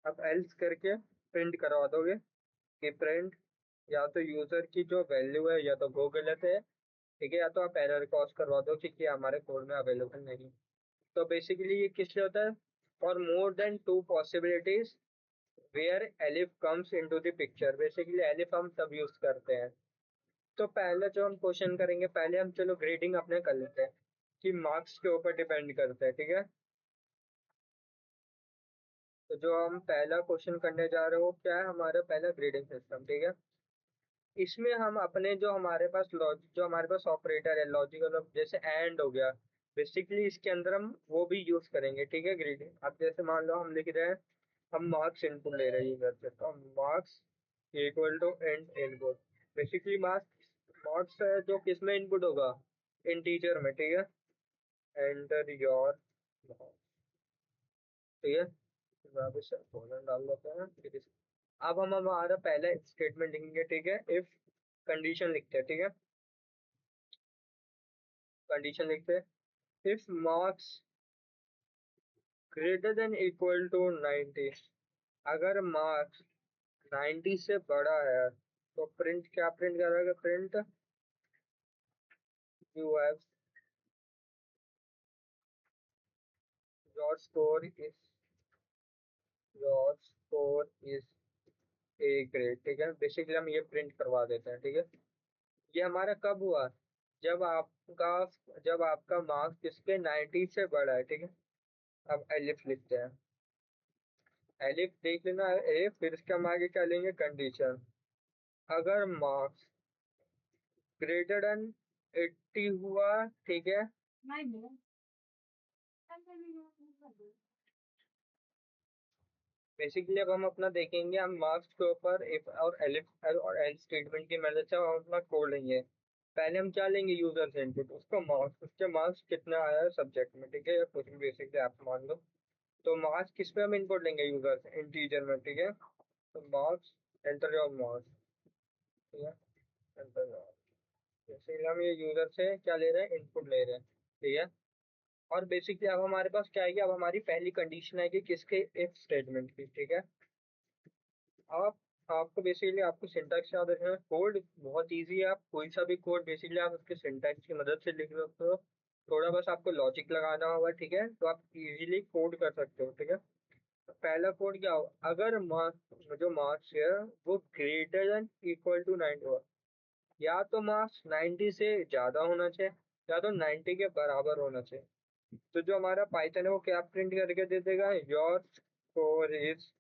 आप एल्स करके प्रिंट करवा दोगे कि प्रिंट, या तो यूजर की जो वैल्यू है या तो वो गलत है, ठीक है, या तो आप एरर कॉज करवा दो कि हमारे कोड में अवेलेबल नहीं। तो बेसिकली ये किस लिए होता है, for more than two possibilities where elif comes into the picture. Basically elif हम तब यूज करते हैं। तो पहले जो हम क्वेश्चन करेंगे, पहले हम चलो ग्रेडिंग अपने कर लेते हैं कि मार्क्स के ऊपर डिपेंड करते हैं, ठीक है। तो जो हम पहला क्वेश्चन करने जा रहे हो क्या है, हमारा पहला ग्रेडिंग सिस्टम, ठीक है। इसमें हम अपने जो हमारे पास लॉजिक, जो हमारे पास ऑपरेटर है लॉजिकल, जैसे एंड हो गया, बेसिकली इसके अंदर हम वो भी यूज करेंगे, ठीक है, ग्रेडिंग। अब जैसे मान लो हम लिख रहे हैं, हम मार्क्स इनपुट ले रहे हैं यूजर से, तो marks equal to and input. Basically marks marks है जो किस में इनपुट होगा, इंटीजर में, ठीक है। एंटर योर, ठीक है। वापस से कोलन डाल देते हैं, ठीक है। अब हम हमारा पहला स्टेटमेंट लिखेंगे, ठीक है। इफ कंडीशन लिखते हैं, ठीक है। कंडीशन लिखते हैं if marks greater than equal to 90। अगर मार्क्स 90 से बड़ा है तो प्रिंट क्या प्रिंट करेगा, print you have your score is your score is A grade, ठीक है। बेसिकली हम ये प्रिंट करवा देते हैं, ठीक है। ये हमारा कब हुआ, जब आपका जब आपका मार्क्स किसके 90 से बड़ा है, ठीक है। अब एलिफ लिखते हैं, एलिफ देख लेना है एलिफ, फिर इसके हम आगे क्या लेंगे, कंडीशन। अगर मार्क्स ग्रेटर देन 80 हुआ, ठीक है। बेसिकली अब हम अपना देखेंगे, हम मार्क्स के ऊपर इफ और एलिफ और एल स्टेटमेंट की मदद से हम अपना कोड लेंगे। पहले हम क्या लेंगे, यूजर से इनपुट, उसको मार्क्स, उसके मार्क्स कितना आया है सब्जेक्ट में, ठीक है, या कुछ भी बेसिकली आप मान लो। तो मार्क्स किस पे हम इनपुट लेंगे, यूजर से इंटीजर में, ठीक है। तो मार्क्स, एंटर योर मार्क्स, ठीक है, एंटर योर। बेसिकली हम ये यूजर से क्या ले रहे हैं, इनपुट ले रहे हैं, ठीक है। और बेसिकली अब हमारे पास क्या आएगी, अब हमारी पहली कंडीशन आएगी किसके, इफ स्टेटमेंट की, ठीक है। आप आपको बेसिकली आपको सिंटैक्स याद रखना है, कोड बहुत इजी है, आप कोई सा भी कोड बेसिकली आप उसके सिंटैक्स की मदद से लिख सकते हो। थोड़ा बस आपको लॉजिक लगाना होगा, ठीक है, तो आप इजीली कोड कर सकते हो, ठीक है। तो पहला कोड क्या हो, अगर मार्क्स, जो मार्क्स है वो ग्रेटर देन इक्वल टू 90 हो, या तो मार्क्स 90 से ज्यादा होना चाहिए, या तो 90 के बराबर होना चाहिए। तो जो हमारा पाइथन है वो क्या प्रिंट करके दे देगा, your score is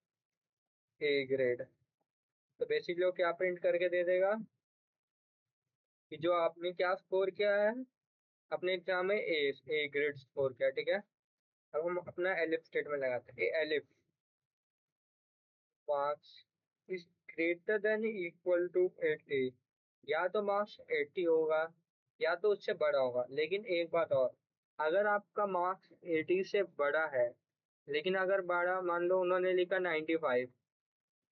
A grade. तो बेसिकली वो क्या प्रिंट करके दे देगा कि जो आपने क्या स्कोर किया है अपने एग्जाम में, ए ग्रेड स्कोर किया, ठीक है। अब हम अपना एलिफ स्टेटमेंट लगाते हैं, elif, marks is greater than equal to 80, या तो मार्क्स 80 होगा या तो उससे बड़ा होगा। लेकिन एक बात और, अगर आपका मार्क्स 80 से बड़ा है, लेकिन अगर बड़ा मान लो उन्होंने लिखा 95,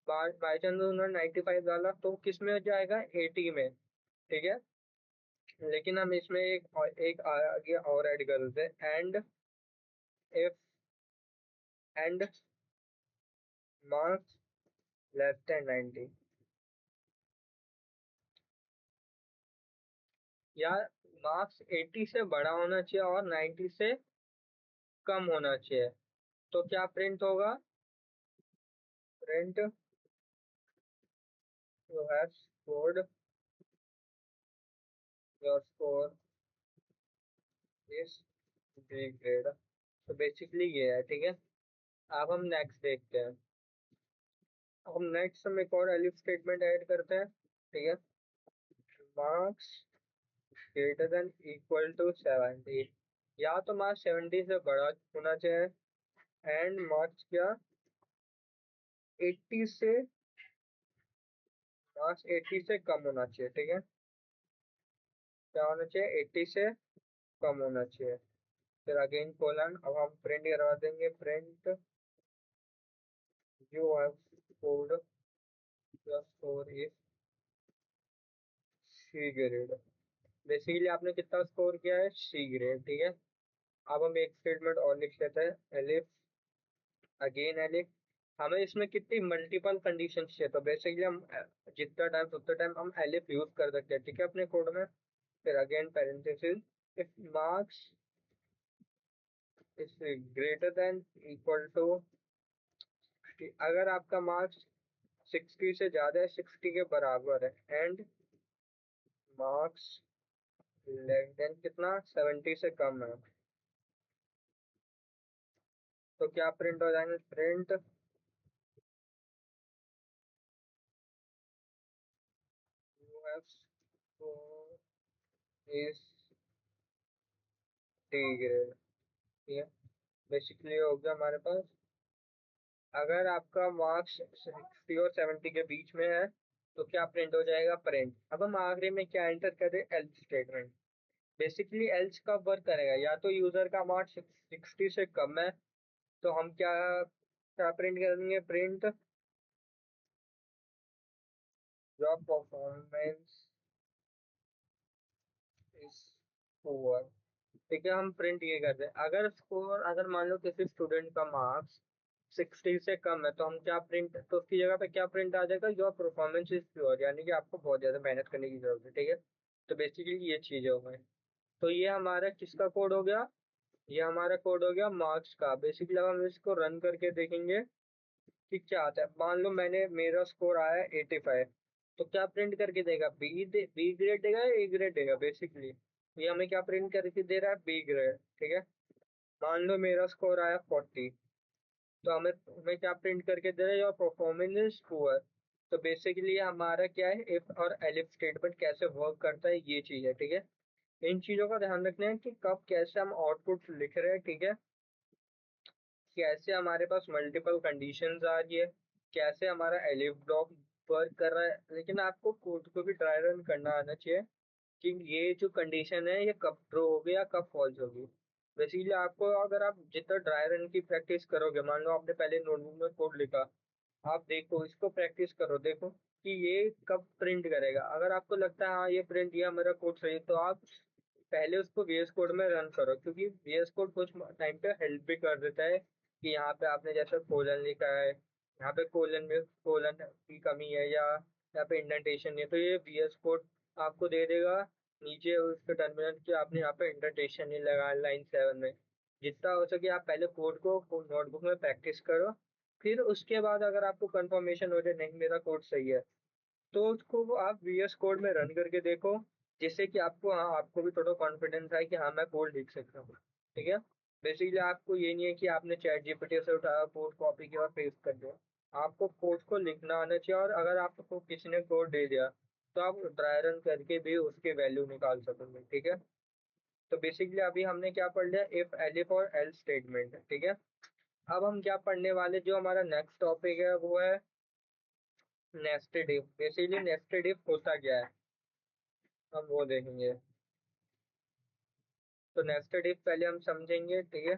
बाई चांस उन्होंने 95 डाला तो किस में हो जाएगा, 80 में। ठीक है, लेकिन हम इसमें एक आगे और ऐड कर देते हैं, if and marks less than 90, या मार्क्स 80 से बड़ा होना चाहिए और 90 से कम होना चाहिए। तो क्या प्रिंट होगा, print you have scored, your score is B grade. तो बेसिकली ये है। ठीक है, अब हम नेक्स्ट देखते हैं। अब हम नेक्स्ट हम एक और एलिफ स्टेटमेंट ऐड करते हैं। ठीक है, marks greater than equal to 70, या तो मार्क्स 70 से बड़ा होना चाहिए एंड मार्क्स क्या, 80 से, मार्क्स 80 से कम होना चाहिए। ठीक है, क्या होना चाहिए, 80 से कम होना चाहिए। फिर अगेन कोलन, अब हम प्रिंट करवा देंगे, print you have scored, your score is C grade. Basically आपने कितना स्कोर किया है, सी ग्रेड। ठीक है, अब हम एक स्टेटमेंट और लिख लेते हैं, एलिफ, अगेन एलिफ। हमें इसमें कितनी मल्टीपल कंडीशन चाहिए, तो बेसिकली हम जितना टाइम उतना टाइम हम एलिफ यूज कर सकते हैं। ठीक है, अपने कोड में। फिर again parenthesis, if marks is greater than equal to, अगर आपका मार्क्स 60 से ज्यादा है, 60 के बराबर है, एंड मार्क्स लेस देन कितना, 70 से कम है, तो क्या प्रिंट हो जाएंगे, print you have score is D grade. ठीक है, बेसिकली हो गया हमारे पास। अगर आपका मार्क्स 60 और 70 के बीच में है तो क्या प्रिंट हो जाएगा, प्रिंट। अब हम आखिरी में क्या एंटर करें, एल्स स्टेटमेंट। बेसिकली एल्स कब वर्क करेगा, या तो यूजर का मार्क्स 60 से कम है, तो हम क्या क्या प्रिंट करेंगे, print your performance is poor. ठीक है, हम प्रिंट ये करते हैं, अगर स्कोर, अगर मान लो किसी स्टूडेंट का मार्क्स 60 से कम है, तो हम क्या प्रिंट, तो उसकी जगह पे क्या प्रिंट आ जाएगा, योर परफॉर्मेंस इज प्योर, यानी कि आपको बहुत ज्यादा मेहनत करने की जरूरत है। ठीक है, तो बेसिकली ये चीज हो गई। तो ये हमारा किसका कोड हो गया, ये हमारा कोड हो गया मार्क्स का। बेसिकली अब हम इसको रन करके देखेंगे कि क्या आता है। मान लो मेरा स्कोर आया है 85, तो क्या प्रिंट करके देगा, बी ग्रेड देगा या ए ग्रेड देगा। बेसिकली ये हमें क्या प्रिंट करके दे रहा है, बी ग्रेड। ठीक है, मान लो मेरा स्कोर आया 40, तो हमें हमें क्या प्रिंट करके दे रहा है, योर परफॉर्मेंस इज पुअर। तो बेसिकली हमारा क्या है, इफ और एलिफ स्टेटमेंट कैसे वर्क करता है, ये चीज है। ठीक है, इन चीजों का ध्यान रखना है कि कब कैसे हम आउटपुट लिख रहे हैं। ठीक है, कैसे हमारे पास मल्टीपल कंडीशंस आ रही है, कैसे हमारा एलिफ ब्लॉक वर्क कर रहा है। लेकिन आपको कोड को भी ट्राई रन करना आना चाहिए कि ये जो कंडीशन है ये कब ट्रू होगी या कब फॉल्स होगी। बेसिकली आपको, अगर आप जितना ड्राई रन की प्रैक्टिस करोगे, मान लो आपने पहले नोटबुक में कोड लिखा, आप देखो इसको प्रैक्टिस करो, देखो कि ये कब प्रिंट करेगा। अगर आपको लगता है हाँ ये प्रिंट किया मेरा कोड सही है, तो आप पहले उसको VS कोड में रन करो, क्योंकि VS कोड कुछ टाइम पे हेल्प भी कर देता है कि यहाँ पे आपने जैसे कोलन लिखा है, यहाँ पे कोलन में कोलन की कमी है या यहाँ पे इंडेंटेशन है, तो ये VS कोड आपको दे देगा नीचे उसके टर्मिनल की, आपने यहाँ पे इंडेंटेशन नहीं लगाया लाइन 7 में। जितना हो सके आप पहले कोड को नोटबुक में प्रैक्टिस करो, फिर उसके बाद अगर आपको कंफर्मेशन हो जाए नहीं मेरा कोड सही है, तो उसको आप VS कोड में रन करके देखो, जिससे कि आपको, हाँ आपको भी थोड़ा कॉन्फिडेंस आए कि हाँ मैं कोड लिख सकता हूँ। ठीक है, बेसिकली आपको ये नहीं है कि आपने चैट जीपीटी से उठाया कोड कॉपी किया और पेस्ट कर दिया। आपको कोड को लिखना आना चाहिए, और अगर आपको किसी ने कोड दे दिया तो आप ड्राई रन करके भी उसके वैल्यू निकाल सकोगे। ठीक है, तो बेसिकली अभी हमने क्या पढ़ लिया, इफ एलिफ और एल स्टेटमेंट। ठीक है, अब हम क्या पढ़ने वाले, जो हमारा नेक्स्ट टॉपिक है वो है nested if, basically nested if होता क्या है हम वो देखेंगे। तो नेस्टेड इफ पहले हम समझेंगे, ठीक है।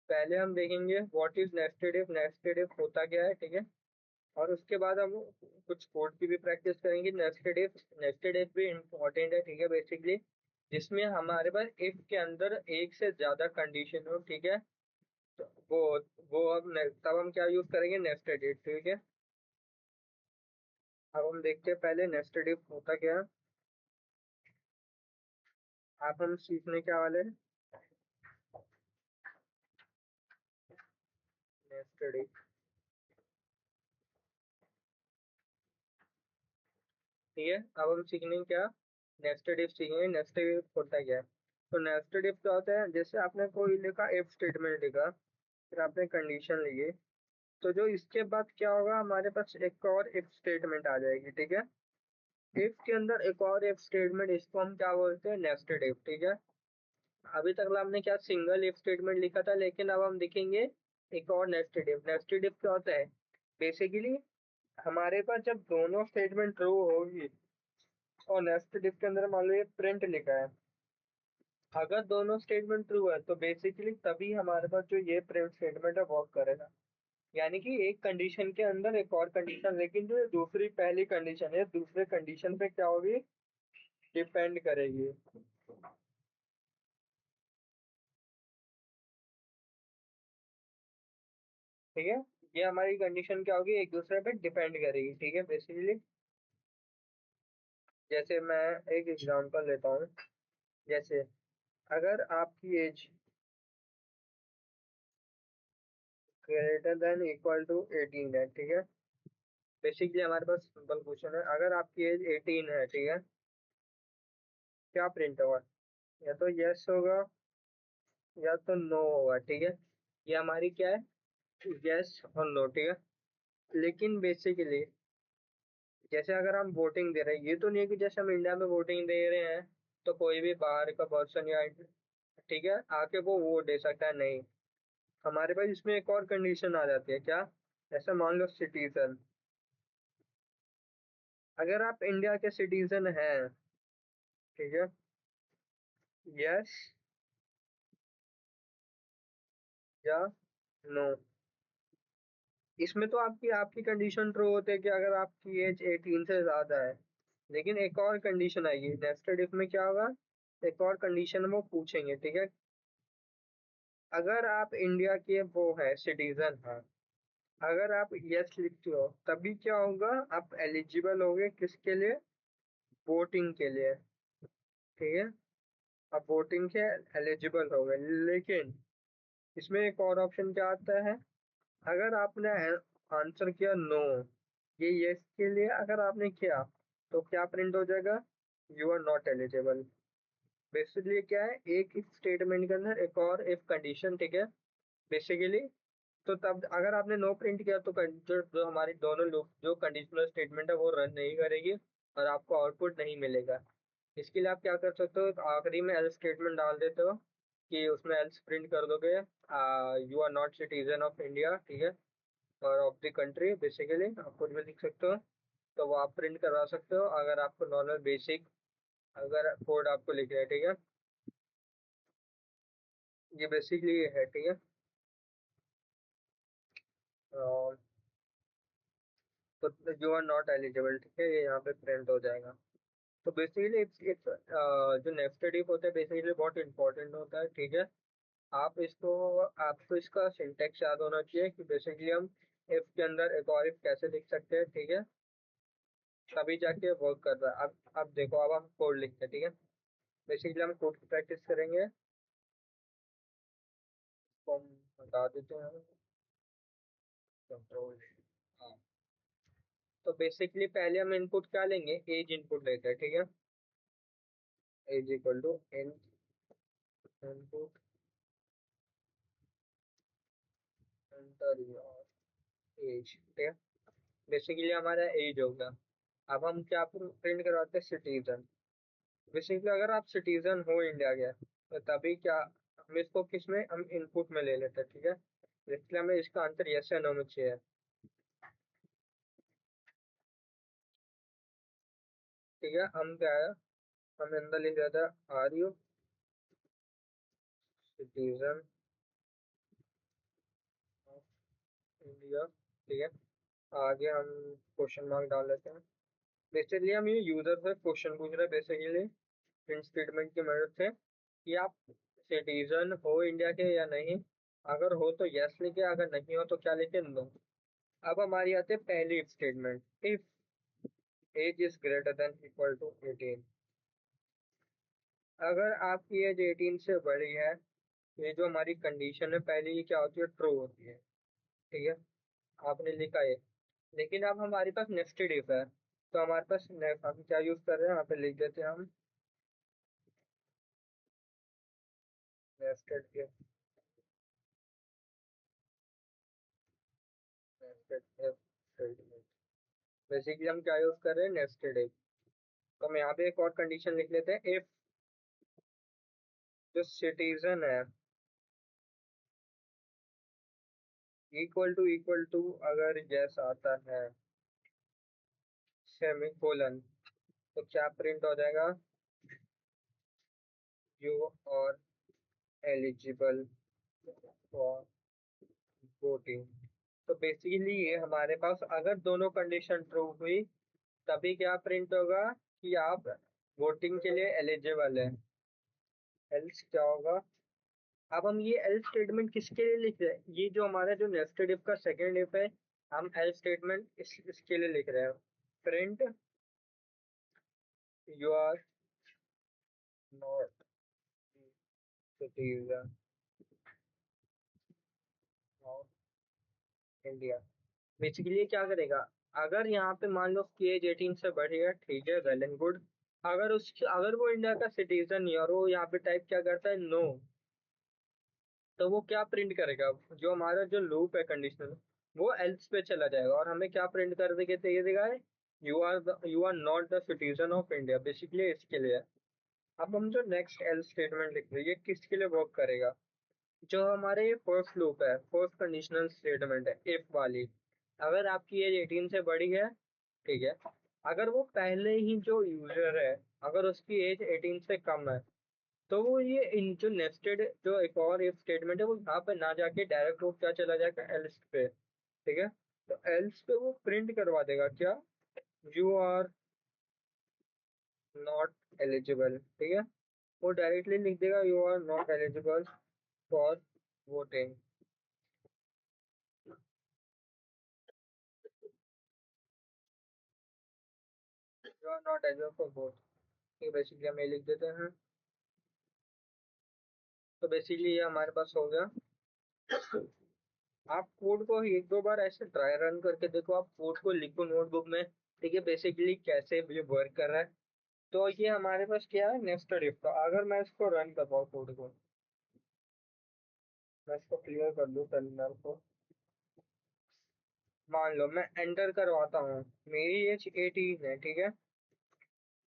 पहले हम देखेंगे what is nested if, nested if होता क्या है, ठीक है। और उसके बाद हम कुछ कोड की भी प्रैक्टिस करेंगे। नेस्टेड इफ भी इम्पोर्टेंट है, ठीक है, बेसिकली जिसमें हमारे पास इफ के अंदर एक से ज्यादा कंडीशन हो, ठीक है। तो वो अब तब हम क्या यूज करेंगे, नेस्टेड इफ, ठीक है। अब हम देखते हैं पहले नेस्टेड इफ होता क्या है। आप हम सीखने क्या वाले हैं, नेस्टेड इफ, ठीक है। अब हम सीखने क्या, नेस्टेड इफ सीखेंगे। नेस्टेड इफ होता क्या है। तो नेस्टेड इफ क्या होता है, जैसे आपने कोई लिखा इफ स्टेटमेंट लिखा, फिर आपने कंडीशन ली, तो जो इसके बाद क्या होगा, हमारे पास एक और इफ स्टेटमेंट आ जाएगी, ठीक है। इफ के अंदर एक और इफ स्टेटमेंट, इसको हम क्या बोलते हैं, नेस्टेड इफ, ठीक है। अभी तक हमने क्या सिंगल इफ स्टेटमेंट लिखा था, लेकिन अब हम देखेंगे एक और नेस्टेड इफ। नेस्टेड इफ क्या होता है, बेसिकली हमारे पास जब दोनों स्टेटमेंट ट्रू होगी, और नेस्टेड इफ के अंदर मान लो ये प्रिंट लिखा है, अगर दोनों स्टेटमेंट ट्रू है तो बेसिकली तभी हमारे पास जो ये प्रिंट स्टेटमेंट है वर्क करेगा। यानी कि एक कंडीशन के अंदर एक और कंडीशन, लेकिन जो दूसरी पहली कंडीशन है दूसरे कंडीशन पे क्या होगी, डिपेंड करेगी, ठीक है। ये हमारी कंडीशन क्या होगी, एक दूसरे पे डिपेंड करेगी, ठीक है, बेसिकली। जैसे मैं एक एग्जांपल लेता हूँ। जैसे अगर आपकी age greater than equal to 18 है, ठीक है। बेसिकली हमारे पास सिंपल क्वेश्चन है, अगर आपकी एज 18 है, ठीक है, क्या प्रिंट होगा, या तो यस होगा या तो नो होगा, ठीक है। ये हमारी क्या है, यस और नो, ठीक है। लेकिन बेसिकली जैसे अगर हम वोटिंग दे रहे हैं, ये तो नहीं है कि जैसे हम इंडिया में वोटिंग दे रहे हैं तो कोई भी बाहर का पर्सन या, ठीक है, आके वो वोट दे सकता है, नहीं। हमारे पास इसमें एक और कंडीशन आ जाती है, क्या, ऐसा मान लो सिटीजन, अगर आप इंडिया के सिटीजन हैं, ठीक है, यस या नो। इसमें तो आपकी आपकी कंडीशन ट्रू होती है कि अगर आपकी एज 18 से ज्यादा है। लेकिन एक और कंडीशन आएगी नेस्टेड इफ में, क्या होगा, एक और कंडीशन वो पूछेंगे, ठीक है। अगर आप इंडिया के वो है सिटीजन हैं, अगर आप यस लिखते हो तभी क्या होगा, आप एलिजिबल होगे किसके लिए, वोटिंग के लिए, ठीक है। आप वोटिंग के एलिजिबल हो गए। लेकिन इसमें एक और ऑप्शन क्या आता है, अगर आपने आंसर किया नो, ये यस के लिए अगर आपने किया, तो क्या प्रिंट हो जाएगा, you are not eligible. Basically क्या है, एक इफ स्टेटमेंट के अंदर एक और इफ कंडीशन, ठीक है, बेसिकली। तो तब अगर आपने नो प्रिंट किया तो जो हमारी दोनों लूप जो कंडीशनल स्टेटमेंट है वो रन नहीं करेगी, और आपको आउटपुट नहीं मिलेगा। इसके लिए आप क्या कर सकते हो, आखिरी में एल्स स्टेटमेंट डाल देते हो, कि उसमें एल्स प्रिंट कर दोगे, you are not citizen of India, ठीक है, और ऑफ द कंट्री, बेसिकली आप कुछ भी लिख सकते हो। तो वो आप प्रिंट करवा सकते हो, अगर आपको नॉर्मल बेसिक अगर कोड आपको लिखना है, ठीक है। ये बेसिकली ये है, ठीक है। और तो यू आर नॉट एलिजिबल, ठीक है, ये यहाँ पे प्रिंट हो जाएगा। तो बेसिकली इट्स जो नेस्टेड इफ होता है बेसिकली बहुत इंपॉर्टेंट होता है, ठीक है। आप इसको आपको इसका सिंटेक्स याद होना चाहिए कि बेसिकली हम इफ के अंदर एक और इफ कैसे लिख सकते हैं, ठीक है, तभी जाके वर्क कर रहा है। अब देखो, अब हम कोड लिखते हैं, ठीक है। बेसिकली हम कोड की प्रैक्टिस करेंगे, तो हम बता देते हैं, कंट्रोल, हाँ। तो बेसिकली पहले हम इनपुट क्या लेंगे, एज इनपुट लेते हैं, ठीक है। Age equal to input enter your age, ठीक है। बेसिकली हमारा एज हो गया। अब हम क्या प्रिंट करवाते हैं, सिटीजन। बेसिकली अगर आप सिटीजन हो इंडिया के, तो तभी क्या, हम इसको किस में हम इनपुट में ले लेते हैं, ठीक है। इसलिए हमें इसका आंसर यस या नो में चाहिए। ठीक है, हम क्या है, हमने अंदर लिख दिया था are you citizen of India. ठीक है, आगे हम क्वेश्चन मार्क डाल लेते हैं। बेसिकली हम ये यूजर से क्वेश्चन पूछ रहे हैं बेसिकली प्रिंट स्टेटमेंट की मदद से कि आप सिटीजन हो इंडिया के या नहीं। अगर हो तो यस लिखे, अगर नहीं हो तो क्या लिखे, नो। अब हमारी आती है पहली statement, if age is greater than equal to 18। अगर आपकी एज 18 से बड़ी है, ये जो हमारी कंडीशन है पहले ये क्या होती है, ट्रू होती है। ठीक है, आपने लिखा है। लेकिन अब हमारे पास नेस्टेड इफ है, तो हमारे पास हम क्या यूज कर रहे हैं, यहाँ पे लिख देते हैं हम nested if. Nested if statement, basically हम क्या यूज कर रहे हैं, नेस्टेड इफ। तो हम यहाँ पे एक और कंडीशन लिख लेते हैं, इफ जो सिटीजन है इक्वल टू अगर यस आता है सेमीकोलन, तो क्या प्रिंट हो जाएगा, यू और एलिजिबल फॉर वोटिंग। तो बेसिकली ये हमारे पास अगर दोनों कंडीशन ट्रू हुई तभी क्या प्रिंट होगा कि आप वोटिंग के लिए एलिजिबल है। एल्स क्या होगा। अब हम ये एल्स स्टेटमेंट किसके लिए लिख रहे हैं, ये जो हमारा जो नेस्टेड इफ का सेकंड इफ है, हम एल्स स्टेटमेंट इसके लिए लिख रहे हैं, print you are not citizen of India. Basically क्या करेगा, अगर यहाँ पे मान लो कि एज 18 से बड़ी है, ठीक है, वेल एंड गुड। अगर वो इंडिया का सिटीजन नहीं और वो यहाँ पे टाइप क्या करता है, नो, तो वो क्या प्रिंट करेगा, जो हमारा जो लूप है कंडीशनल, वो एल्स पे चला जाएगा और हमें क्या प्रिंट कर देगा, ये देगा है, you are not the citizen of India. Basically इसके लिए। अब हम जो नेक्स्ट एल्स स्टेटमेंट लिख रहे हैं, ये किसके लिए वर्क करेगा, जो हमारे फर्स्ट लूप है, फर्स्ट कंडीशनल स्टेटमेंट है इफ वाली। अगर आपकी एज 18 से बड़ी है, ठीक है, अगर वो पहले ही जो यूजर है, अगर उसकी एज 18 से कम है, तो वो ये इन जो नेस्टेड जो एक और इफ स्टेटमेंट है, वो यहाँ पे ना जाके डायरेक्ट वो क्या चला जाएगा, एल्स पे। ठीक है, तो एल्स पे वो प्रिंट करवा देगा क्या, यू आर नॉट एलिजिबल। ठीक है, वो डायरेक्टली लिख देगा you are not eligible for voting, you are not eligible for vote. ठीक है, बेसिकली हम ये लिख देते हैं। तो बेसिकली ये हमारे पास हो गया। आप कोड को एक दो बार ऐसे ट्राई रन करके देखो, आप कोड को लिखो नोटबुक में। ठीक है, बेसिकली कैसे ये वर्क कर रहा है। तो ये हमारे पास क्या है, नेस्टेड इफ। तो अगर मैं इसको रन कर पाऊँ कोड को, मैं इसको क्लियर कर दूँ टर्मिनल को। मान लो मैं एंटर करवाता हूँ, मेरी एज 18 है, ठीक है।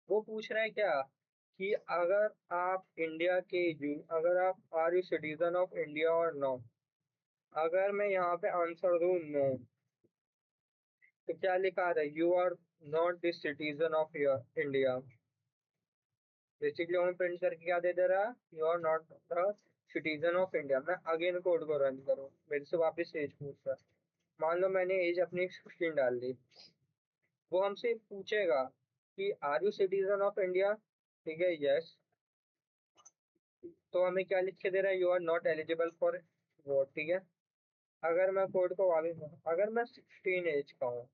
वो पूछ रहा है क्या कि अगर आप इंडिया के अगर आप are you citizen of India और नो। अगर मैं यहाँ पे आंसर दूँ नो, तो क्या लिखा रहा है, you are not the citizen of India. Basically हमें प्रिंट करके क्या दे दे रहा है, you are not the citizen of India. मैं अगेन कोड को रन करूँ, मेरे से वापस एज पूछ रहा है। मान लो मैंने एज अपनी 16 डाल दी, वो हमसे पूछेगा कि are you citizen of India. ठीक है, यस। तो हमें क्या लिख के दे रहा है, you are not eligible for vote. ठीक है, अगर मैं कोड को वापस, अगर मैं 16 एज का हूँ,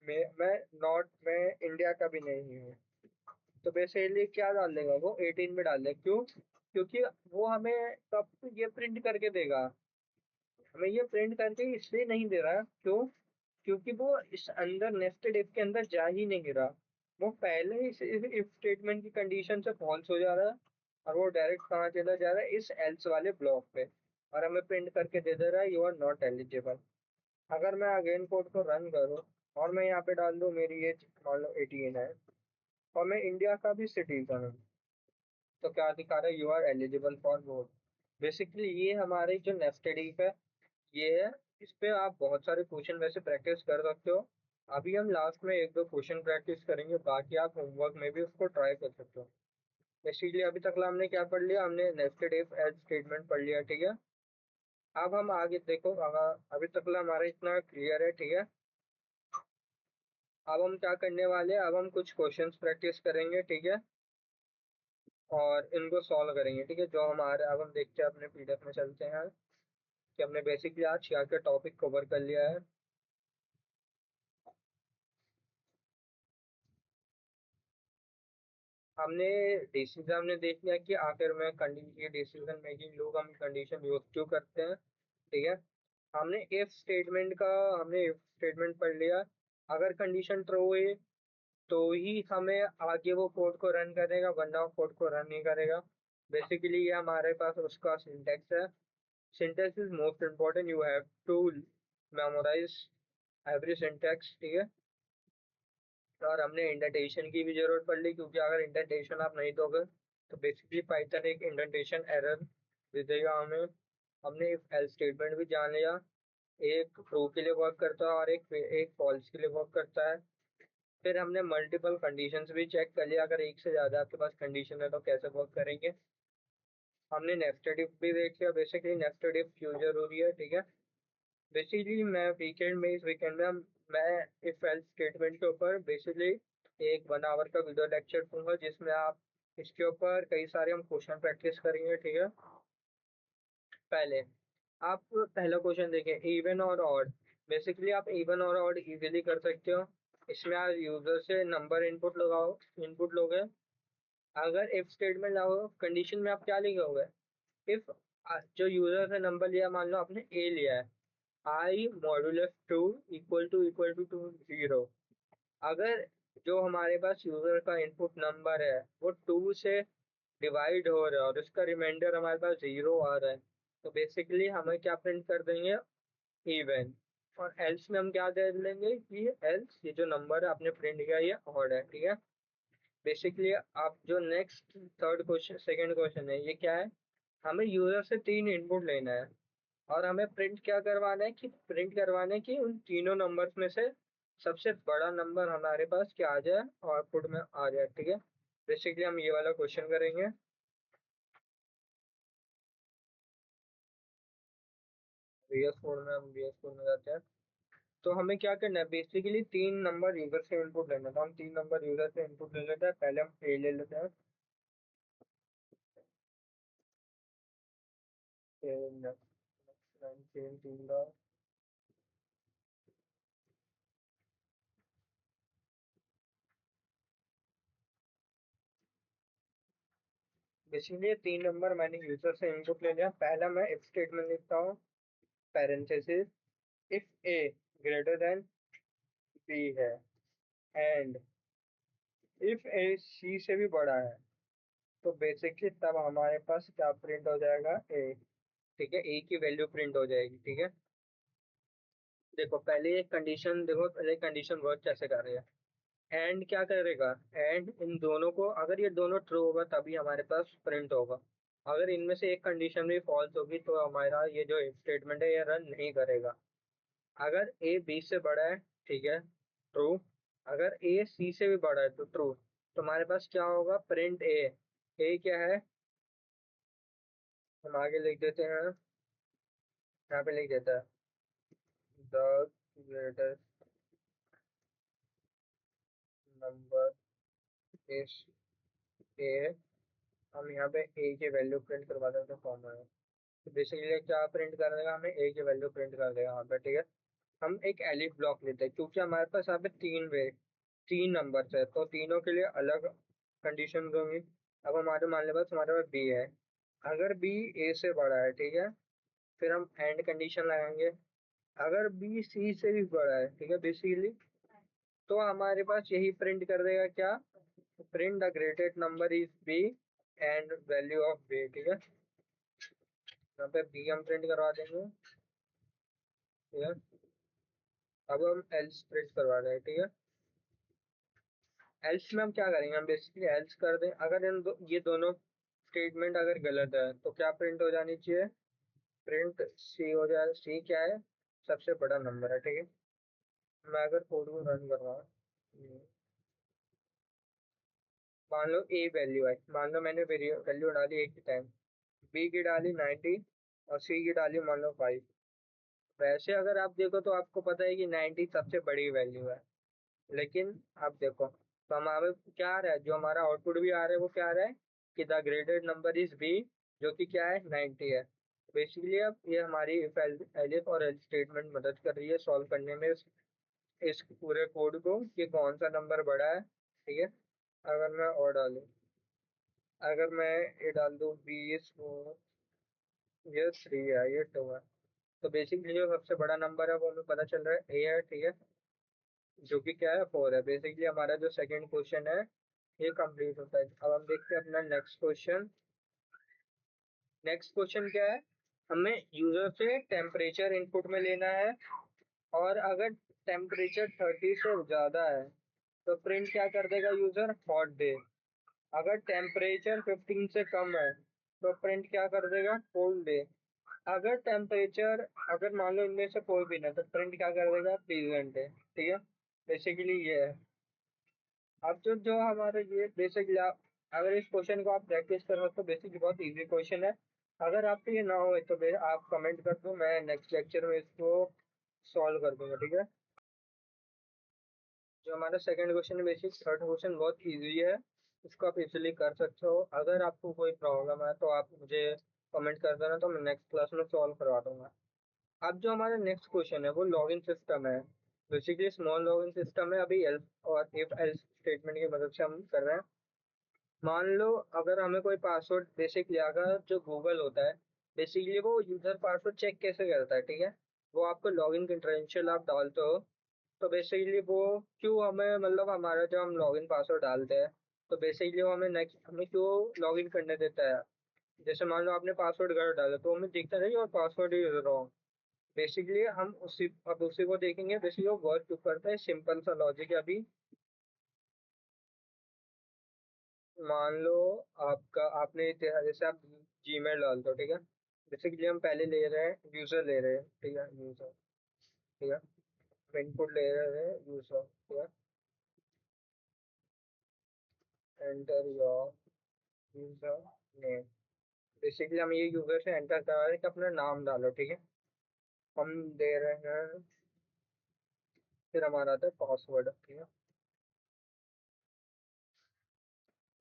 मैं इंडिया का भी नहीं हूँ, तो बेसिकली क्या डाल देगा वो, 18 में डाल देगा। क्यों, क्योंकि वो हमें कब ये प्रिंट करके देगा, हमें ये प्रिंट करके इसलिए नहीं दे रहा। क्यों, क्योंकि वो इस अंदर नेस्टेड इफ के अंदर जा ही नहीं रहा। वो पहले इस इफ स्टेटमेंट की कंडीशन से फॉल्स हो जा रहा है, और वो डायरेक्ट कहाँ चला जा रहा है, इस एल्स वाले ब्लॉक पे, और हमें प्रिंट करके दे दे रहा है, यू आर नॉट एलिजिबल। अगर मैं अगेन कोड को रन करूँ और मैं यहाँ पे डाल दूँ मेरी एज मान लो 18 है, और मैं इंडिया का भी सिटीजन हूँ, तो क्या दिखा रहा है, you are eligible for vote. Basically ये हमारी जो नेस्टेड इफ है, ये है। इस पे आप बहुत सारे क्वेश्चन वैसे प्रैक्टिस कर सकते हो, अभी हम लास्ट में एक दो क्वेश्चन प्रैक्टिस करेंगे, बाकी आप होमवर्क में भी उसको ट्राई कर सकते हो। बेसिकली अभी तक हमने क्या पढ़ लिया, हमने नेस्टेड इफ एल्स स्टेटमेंट पढ़ लिया, ठीक है। अब हम आगे देखो, अभी तक हमारा इतना क्लियर है, ठीक है। अब हम क्या करने वाले हैं, अब हम कुछ क्वेश्चंस प्रैक्टिस करेंगे, ठीक है, और इनको सॉल्व करेंगे, ठीक है। जो हमारे, अब हम देखते हैं अपने पीडीएफ में चलते हैं कि हमने बेसिकली आज क्या क्या टॉपिक कवर कर लिया है। हमने डिसीजन, हमने देख लिया कि आखिर में कंडीशन, डिसीजन मेकिंग लोग हम कंडीशन यूज क्यों करते हैं, ठीक है। हमने इफ स्टेटमेंट का, हमने इफ स्टेटमेंट पढ़ लिया। अगर कंडीशन ट्रू हुई तो ही हमें आगे वो कोड को रन करेगा, वरना वो कोड को रन नहीं करेगा। बेसिकली ये हमारे पास उसका सिंटेक्स है। Syntax is most important, you have to memorize every syntax, ठीक है। और हमने इंडेंटेशन की भी जरूरत पड़ ली, क्योंकि अगर इंडेंटेशन आप नहीं दोगे तो बेसिकली पाइथन एक इंडेंटेशन एरर दे देगा हमें। हमने इफ एल्स स्टेटमेंट भी जान लिया, एक ट्रू के लिए वर्क करता है और एक फॉल्स के लिए वर्क करता है। फिर हमने मल्टीपल कंडीशंस भी चेक कर लिया, अगर एक से ज्यादा आपके पास कंडीशन है तो कैसे वर्क करेंगे। हमने नेस्टेड इफ भी देख लिया, बेसिकली नेस्टेड इफ क्यों जरूरी है, ठीक है। बेसिकली मैं वीकेंड में, इस वीकेंड में मैं इफ एल्स स्टेटमेंट के ऊपर बेसिकली एक 1 आवर का वीडियो लेक्चर दूंगा, जिसमें आप इसके ऊपर कई सारे हम क्वेश्चन प्रैक्टिस करेंगे, ठीक है। पहले आप पहला क्वेश्चन देखें, इवन और ऑड। बेसिकली आप इवन और ऑड इजीली कर सकते हो। इसमें आप यूजर से नंबर इनपुट लोगे। अगर इफ स्टेटमेंट लगाओ, कंडीशन में आप क्या लिखोगे, इफ जो यूजर से नंबर लिया, मान लो आपने ए लिया है, आई मॉड्यूलस टू इक्वल टू 0। अगर जो हमारे पास यूजर का इनपुट नंबर है वो 2 से डिवाइड हो रहा है और उसका रिमाइंडर हमारे पास 0 आ रहा है, तो बेसिकली हमें क्या प्रिंट कर देंगे, इवन। और एल्स में हम क्या दे लेंगे कि एल्स ये जो नंबर है आपने प्रिंट किया ये ऑड है, ठीक है। बेसिकली आप जो next third question, second question है, ये क्या है, हमें यूजर से 3 इनपुट लेना है और हमें प्रिंट क्या करवाना है, कि प्रिंट करवाना है कि उन तीनों नंबर्स में से सबसे बड़ा नंबर हमारे पास क्या आ जाए, आउटपुट में आ जाए, ठीक है। बेसिकली हम ये वाला क्वेश्चन करेंगे। VS कोड में, हम VS कोड में जाते हैं। तो हमें क्या करना है, बेसिकली 3 नंबर यूजर से इनपुट लेना है, तो हम 3 नंबर यूजर से इनपुट ले लेते हैं। पहले हम ए ले लेते हैं। बेसिकली 3 नंबर मैंने यूजर से इनपुट ले लिया। पहला मैं इफ स्टेटमेंट लिखता हूँ, parenthesis, if A greater than B है, एंड इफ ए सी से भी बड़ा है, तो बेसिकली तब हमारे पास क्या प्रिंट हो जाएगा, ए, ठीक है। ए की वैल्यू प्रिंट हो जाएगी, ठीक है। देखो पहले एक कंडीशन, देखो पहले कंडीशन वर्क कैसे कर रही है। एंड क्या करेगा, एंड इन दोनों को, अगर ये दोनों ट्रू होगा तभी हमारे पास प्रिंट होगा। अगर इनमें से एक कंडीशन भी फॉल्स होगी तो हमारा ये जो स्टेटमेंट है ये रन नहीं करेगा। अगर ए बी से बड़ा है, ठीक है, ट्रू। अगर ए सी से भी बड़ा है तो ट्रू। तो हमारे पास क्या होगा, प्रिंट ए। ए क्या है, हम आगे लिख देते हैं, यहाँ पे लिख देता है the greatest number is a. हम यहाँ पे ए की वैल्यू प्रिंट करवा देते हैं फॉर्म में। तो बेसिकली क्या प्रिंट कर देगा, हमें ए की वैल्यू प्रिंट कर देगा यहाँ पे, ठीक है। हम एक एलिफ ब्लॉक लेते हैं, क्योंकि हमारे पास यहाँ पे 3 नंबर है तो तीनों के लिए अलग कंडीशन होंगी। अब हमारे मान लो पास, हमारे पास बी है। अगर बी ए से बड़ा है, ठीक है, फिर हम एंड कंडीशन लगाएंगे। अगर बी सी से भी बड़ा है, ठीक है, बेसिकली तो हमारे पास यही प्रिंट कर देगा, क्या, print the greatest number is B and value of B, ठीक है। यहाँ पे बी हम प्रिंट करवा देंगे, ठीक है। अब हम एल्स प्रिंट करवा रहे हैं, ठीक है। एल्स में हम क्या करेंगे, हम बेसिकली एल्स कर दें, अगर ये दोनों स्टेटमेंट अगर गलत है तो क्या प्रिंट हो जानी चाहिए, प्रिंट सी हो जाए। सी क्या है, सबसे बड़ा नंबर है, ठीक है। मैं अगर कोड को रन कर रहा हूँ, मान लो ए वैल्यू है, मान लो मैंने वैल्यू डाली 8 टाइम, बी की डाली 90 और सी की डाली मान लो 5। वैसे अगर आप देखो तो आपको पता है कि 90 सबसे बड़ी वैल्यू है, लेकिन आप देखो तो हमारे क्या आ रहा है, जो हमारा आउटपुट भी आ रहा है वो क्या आ रहा है कि the greatest number is B, जो कि क्या है 90 है। बेसिकली अब ये हमारी इफ एलिफ और एल्स स्टेटमेंट मदद कर रही है सॉल्व करने में इस पूरे कोड को कि कौन सा नंबर बड़ा है, ठीक है। अगर मैं और डालूं, अगर मैं ये डाल दूं 20, ये 3 है, ये 2 है, तो बेसिकली जो सबसे बड़ा नंबर है वो हमें पता चल रहा है ए है, ठीक है, जो कि क्या है 4 है। बेसिकली हमारा जो सेकंड क्वेश्चन है ये कंप्लीट होता है। अब हम देखते हैं अपना नेक्स्ट क्वेश्चन। नेक्स्ट क्वेश्चन क्या है, हमें यूजर से टेम्परेचर इनपुट में लेना है, और अगर टेम्परेचर 30 से ज्यादा है तो प्रिंट क्या कर देगा यूजर, हॉट डे। अगर टेम्परेचर 15 से कम है तो प्रिंट क्या कर देगा, कोल्ड डे। अगर टेम्परेचर, अगर मान लो इनमें से कोई भी ना, तो प्रिंट क्या कर देगा, प्लीजेंट है, ठीक है। बेसिकली ये है। अब जो हमारे ये बेसिकली आप अगर इस क्वेश्चन को आप प्रैक्टिस करो तो बेसिकली बहुत इजी क्वेश्चन है। अगर आपको ये ना हो तो आप कमेंट कर दो, मैं नेक्स्ट लेक्चर में इसको सॉल्व कर दूंगा, ठीक है। जो हमारा सेकंड क्वेश्चन है, बेसिक थर्ड क्वेश्चन बहुत इजी है, इसको आप इजीली कर सकते हो। अगर आपको कोई प्रॉब्लम है तो आप मुझे कमेंट कर देना, तो मैं नेक्स्ट क्लास में सॉल्व करवा दूंगा। अब जो हमारा नेक्स्ट क्वेश्चन है वो लॉगिन सिस्टम है। बेसिकली स्मॉल लॉगिन सिस्टम है, अभी एल्स और इफ एल्स स्टेटमेंट की मदद से हम कर रहे हैं। मान लो अगर हमें कोई पासवर्ड, बेसिकली अगर जो गूगल होता है, बेसिकली वो यूजर पासवर्ड चेक कैसे करता है, ठीक है। वो आपको लॉगिन क्रेडेंशियल आप डालते हो, तो बेसिकली वो क्यों हमें, मतलब हमारा जो हम लॉगिन पासवर्ड डालते हैं तो बेसिकली वो हमें नेक्स्ट हमें क्यों लॉगिन करने देता है। जैसे मान लो आपने पासवर्ड गलत डाला तो हमें दिखता नहीं और पासवर्ड इज रॉन्ग। बेसिकली हम उसी को देखेंगे, बेसिकली वो वर्क क्यों करता है, सिंपल सा लॉजिक है अभी। मान लो आपका आपने जैसे आप जीमेल डालते हो, ठीक है। बेसिकली हम पहले ले रहे हैं यूजर, ले रहे हैं, ठीक है, यूजर, ठीक है, इनपुट ले रहे हैं यूजर, ठीक है। Enter your user name, basically हम ये यूजर से एंटर करा रहे हैं कि अपना नाम डालो, ठीक है। हम दे रहे हैं, फिर हमारा आता है पासवर्ड, ठीक है।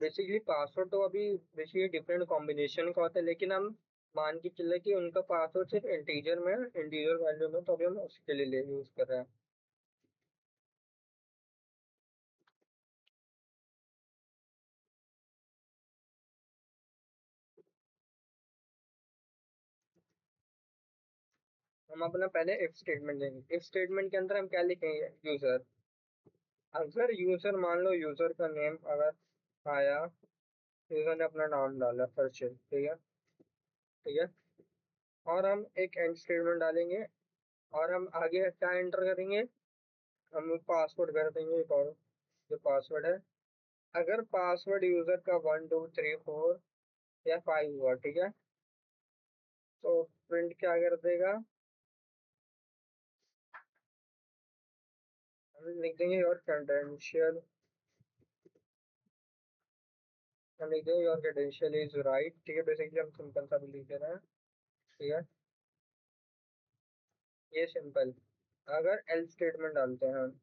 बेसिकली पासवर्ड तो अभी बेसिकली डिफरेंट कॉम्बिनेशन का होता है, लेकिन हम मान के चले कि उनका पासवर्ड सिर्फ इंटीजर में, इंटीजर वैल्यू में, तो अभी हम उसके लिए यूज कर रहे हैं। हम अपना पहले इफ स्टेटमेंट देंगे। इफ स्टेटमेंट के अंदर हम क्या लिखेंगे, यूजर। अगर यूजर, मान लो यूजर का नेम अगर आया, यूजर ने अपना नाम डाला फर्स्ट, ठीक है, ठीक है। और हम एक एंड स्टेटमेंट डालेंगे, और हम आगे क्या एंटर करेंगे, हम पासवर्ड कर देंगे एक और, जो पासवर्ड है। अगर पासवर्ड यूजर का 1 2 3 4 या 5 हुआ, ठीक है, तो प्रिंट क्या कर देगा, हम लिख देंगे योर क्रेडेंशियल, हम लिख देंगे योर क्रेडेंशियल इज राइट, ठीक है। बेसिकली हम सिंपल सा भी लिख दे रहे हैं, ठीक है, ये सिंपल। अगर एल स्टेटमेंट डालते हैं हम,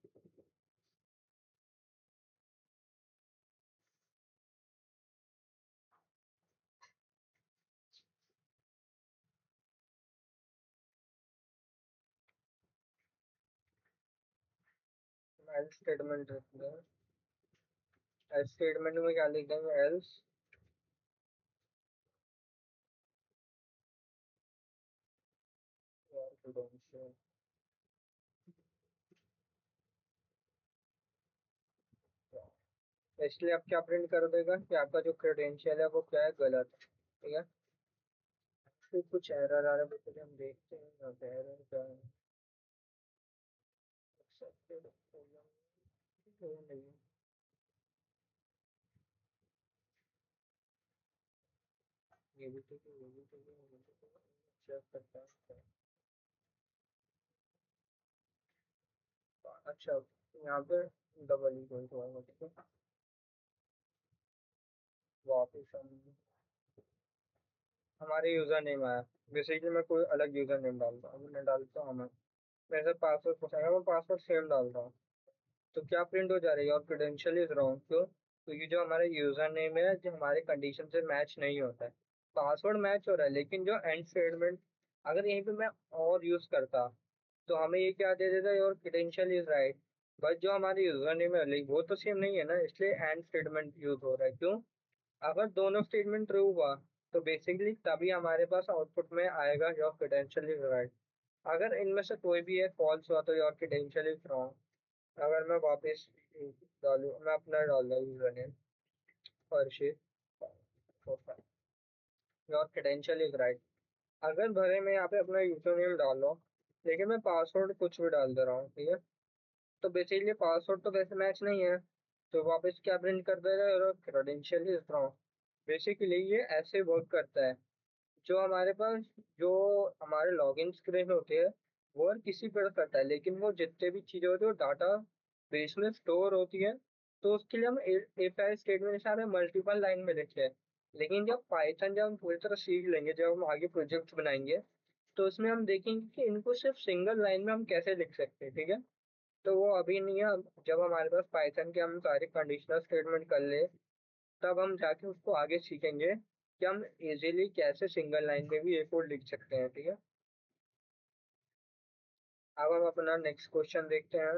एल स्टेटमेंट रखते हैं, एल स्टेटमेंट में क्या लिख देंगे, एल्स क्रेडेंशियल, इसलिए आप क्या प्रिंट कर देगा कि आपका जो क्रेडेंशियल है वो क्या है, गलत है, ठीक है। फिर कुछ एरर आ रहा है, बेसिकली हम देखते हैं यहाँ पे एरर क्या है। Accepted program, नहीं, ये भी ठीक है, ये भी ठीक है, ये भी ठीक है, चेक करता है। अच्छा, यहाँ पे डबल इक्वल टू आएगा, ठीक है। वापिस हम हमारे यूजर नेम आया। बेसिकली मैं कोई अलग यूजर नेम डालता हूँ, मैं डालता हूँ मैं वैसे पासवर्ड पूछेगा, मैं पासवर्ड सेम डालता हूँ। तो क्या प्रिंट हो जा रही है? और क्रेडेंशियल इज रॉन्ग, क्यों? क्योंकि जो हमारा यूजर नेम है जो हमारे कंडीशन से मैच नहीं होता है। पासवर्ड मैच हो रहा है, लेकिन जो एंड स्टेटमेंट अगर यहीं पे मैं और यूज करता तो हमें ये क्या दे देता, your credential is right. But जो हमारे यूजर नेम है वो तो सेम नहीं है ना, इसलिए एंड स्टेटमेंट यूज हो रहा है। क्यों? अगर दोनों स्टेटमेंट ट्रू हुआ तो बेसिकली तभी हमारे पास आउटपुट में आएगा योर क्रेडेंशियल इज राइट। अगर इनमें से कोई भी एक फॉल्स हुआ तो योर क्रेडेंशियल इज रॉन्ग। अगर मैं वापस डालूँ, मैं अपना डाल रहा हूँ user name Harshit, your credential is right. अगर भले मैं यहाँ पे अपना यूजर नेम डाल रहा हूँ, लेकिन मैं पासवर्ड कुछ भी डाल दे रहा हूँ, ठीक है, तो बेसिकली पासवर्ड तो वैसे मैच नहीं है। तो वापस क्या प्रिंट कर दे रहा है, क्रेडेंशियल इज रॉन्ग। बेसिकली ये ऐसे वर्क करता है। जो हमारे पास जो हमारे लॉगिन स्क्रीन होती है वो हर किसी पर करता है, लेकिन वो जितने भी चीजें होती है वो डाटा बेस में स्टोर होती है। तो उसके लिए हम एपीआई स्टेटमेंट से हमें मल्टीपल लाइन में लिखते हैं। लेकिन जब पाइथन जब हम पूरी तरह सीख लेंगे, जब हम आगे प्रोजेक्ट्स बनाएंगे, तो उसमें हम देखेंगे कि इनको सिर्फ सिंगल लाइन में हम कैसे लिख सकते हैं, ठीक है। तो वो अभी नहीं है। जब हमारे पास पाइथन के हम सारे कंडीशनल स्टेटमेंट कर ले, तब हम जाके उसको आगे सीखेंगे कि हम इजीली कैसे सिंगल लाइन में भी ये कोड लिख सकते हैं, ठीक है। अब हम अपना नेक्स्ट क्वेश्चन देखते हैं।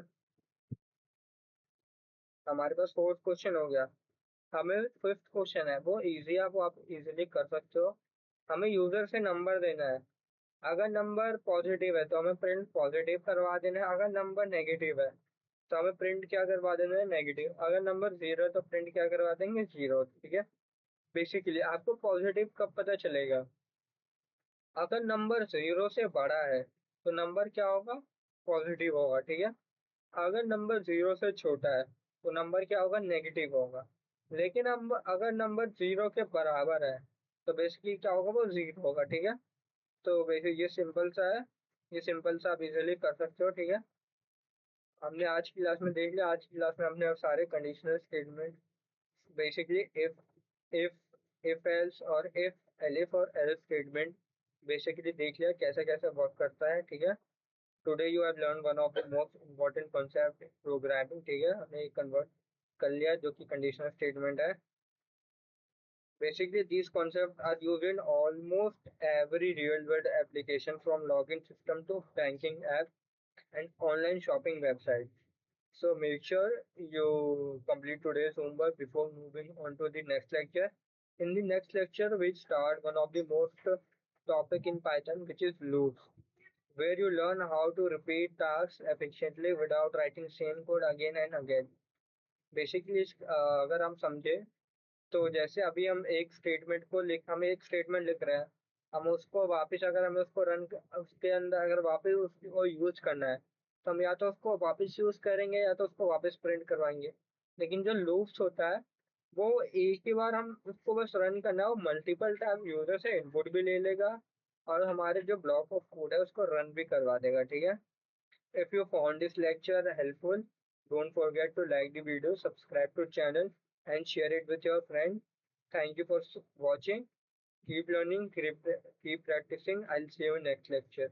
हमारे पास फोर्थ क्वेश्चन हो गया। हमें फिफ्थ क्वेश्चन है, वो इजी है, वो आप इजीली कर सकते हो। हमें यूजर से नंबर देना है। अगर नंबर पॉजिटिव है तो हमें प्रिंट पॉजिटिव करवा देना है, अगर नंबर नेगेटिव है तो हमें प्रिंट क्या करवा देना है, नेगेटिव। अगर नंबर जीरो है तो प्रिंट क्या करवा देंगे, जीरो, ठीक है। बेसिकली आपको पॉजिटिव कब पता चलेगा? अगर नंबर जीरो से बड़ा है तो नंबर क्या होगा, पॉजिटिव होगा, ठीक है। अगर नंबर जीरो से छोटा है तो नंबर क्या होगा, नेगेटिव होगा। लेकिन अब अगर नंबर जीरो के बराबर है तो बेसिकली क्या होगा, वो जीरो होगा, ठीक है। तो बेसिक ये सिंपल सा है। ये सिंपल सा आप इजीली कर सकते हो, ठीक है। हमने आज की क्लास में देख लिया। आज की क्लास में हमने सारे conditional statement, basically if else और इफ एलिफ और एल्स स्टेटमेंट बेसिकली देख लिया कैसे कैसे वर्क करता है, ठीक है। Today you have learn one of the most important concept programming, ठीक है। हमने कन्वर्ट कर लिया जो कि कंडीशनल स्टेटमेंट है। Basically, these concepts are used in almost every real-world application, from login system to banking app and online shopping website. So make sure you complete today's homework before moving on to the next lecture. In the next lecture, we start one of the most topic in Python, which is loops, where you learn how to repeat tasks efficiently without writing same code again and again. Basically, अगर हम समझे तो जैसे अभी हम एक statement लिख रहे हैं। हम उसको वापस अगर हमें उसको उसके अंदर अगर वापस उसको यूज करना है तो हम या तो उसको वापस यूज करेंगे या तो उसको वापस प्रिंट करवाएंगे। लेकिन जो लूप्स होता है वो एक ही बार हम उसको बस रन करना है, वो मल्टीपल टाइम यूजर से इनपुट भी ले लेगा और हमारे जो ब्लॉक ऑफ कोड है उसको रन भी करवा देगा, ठीक है। If you found this lecture helpful, don't forget to like the video, subscribe to channel and share it with your friends. Thank you for watching. Keep learning, keep practicing. I'll see you next lecture.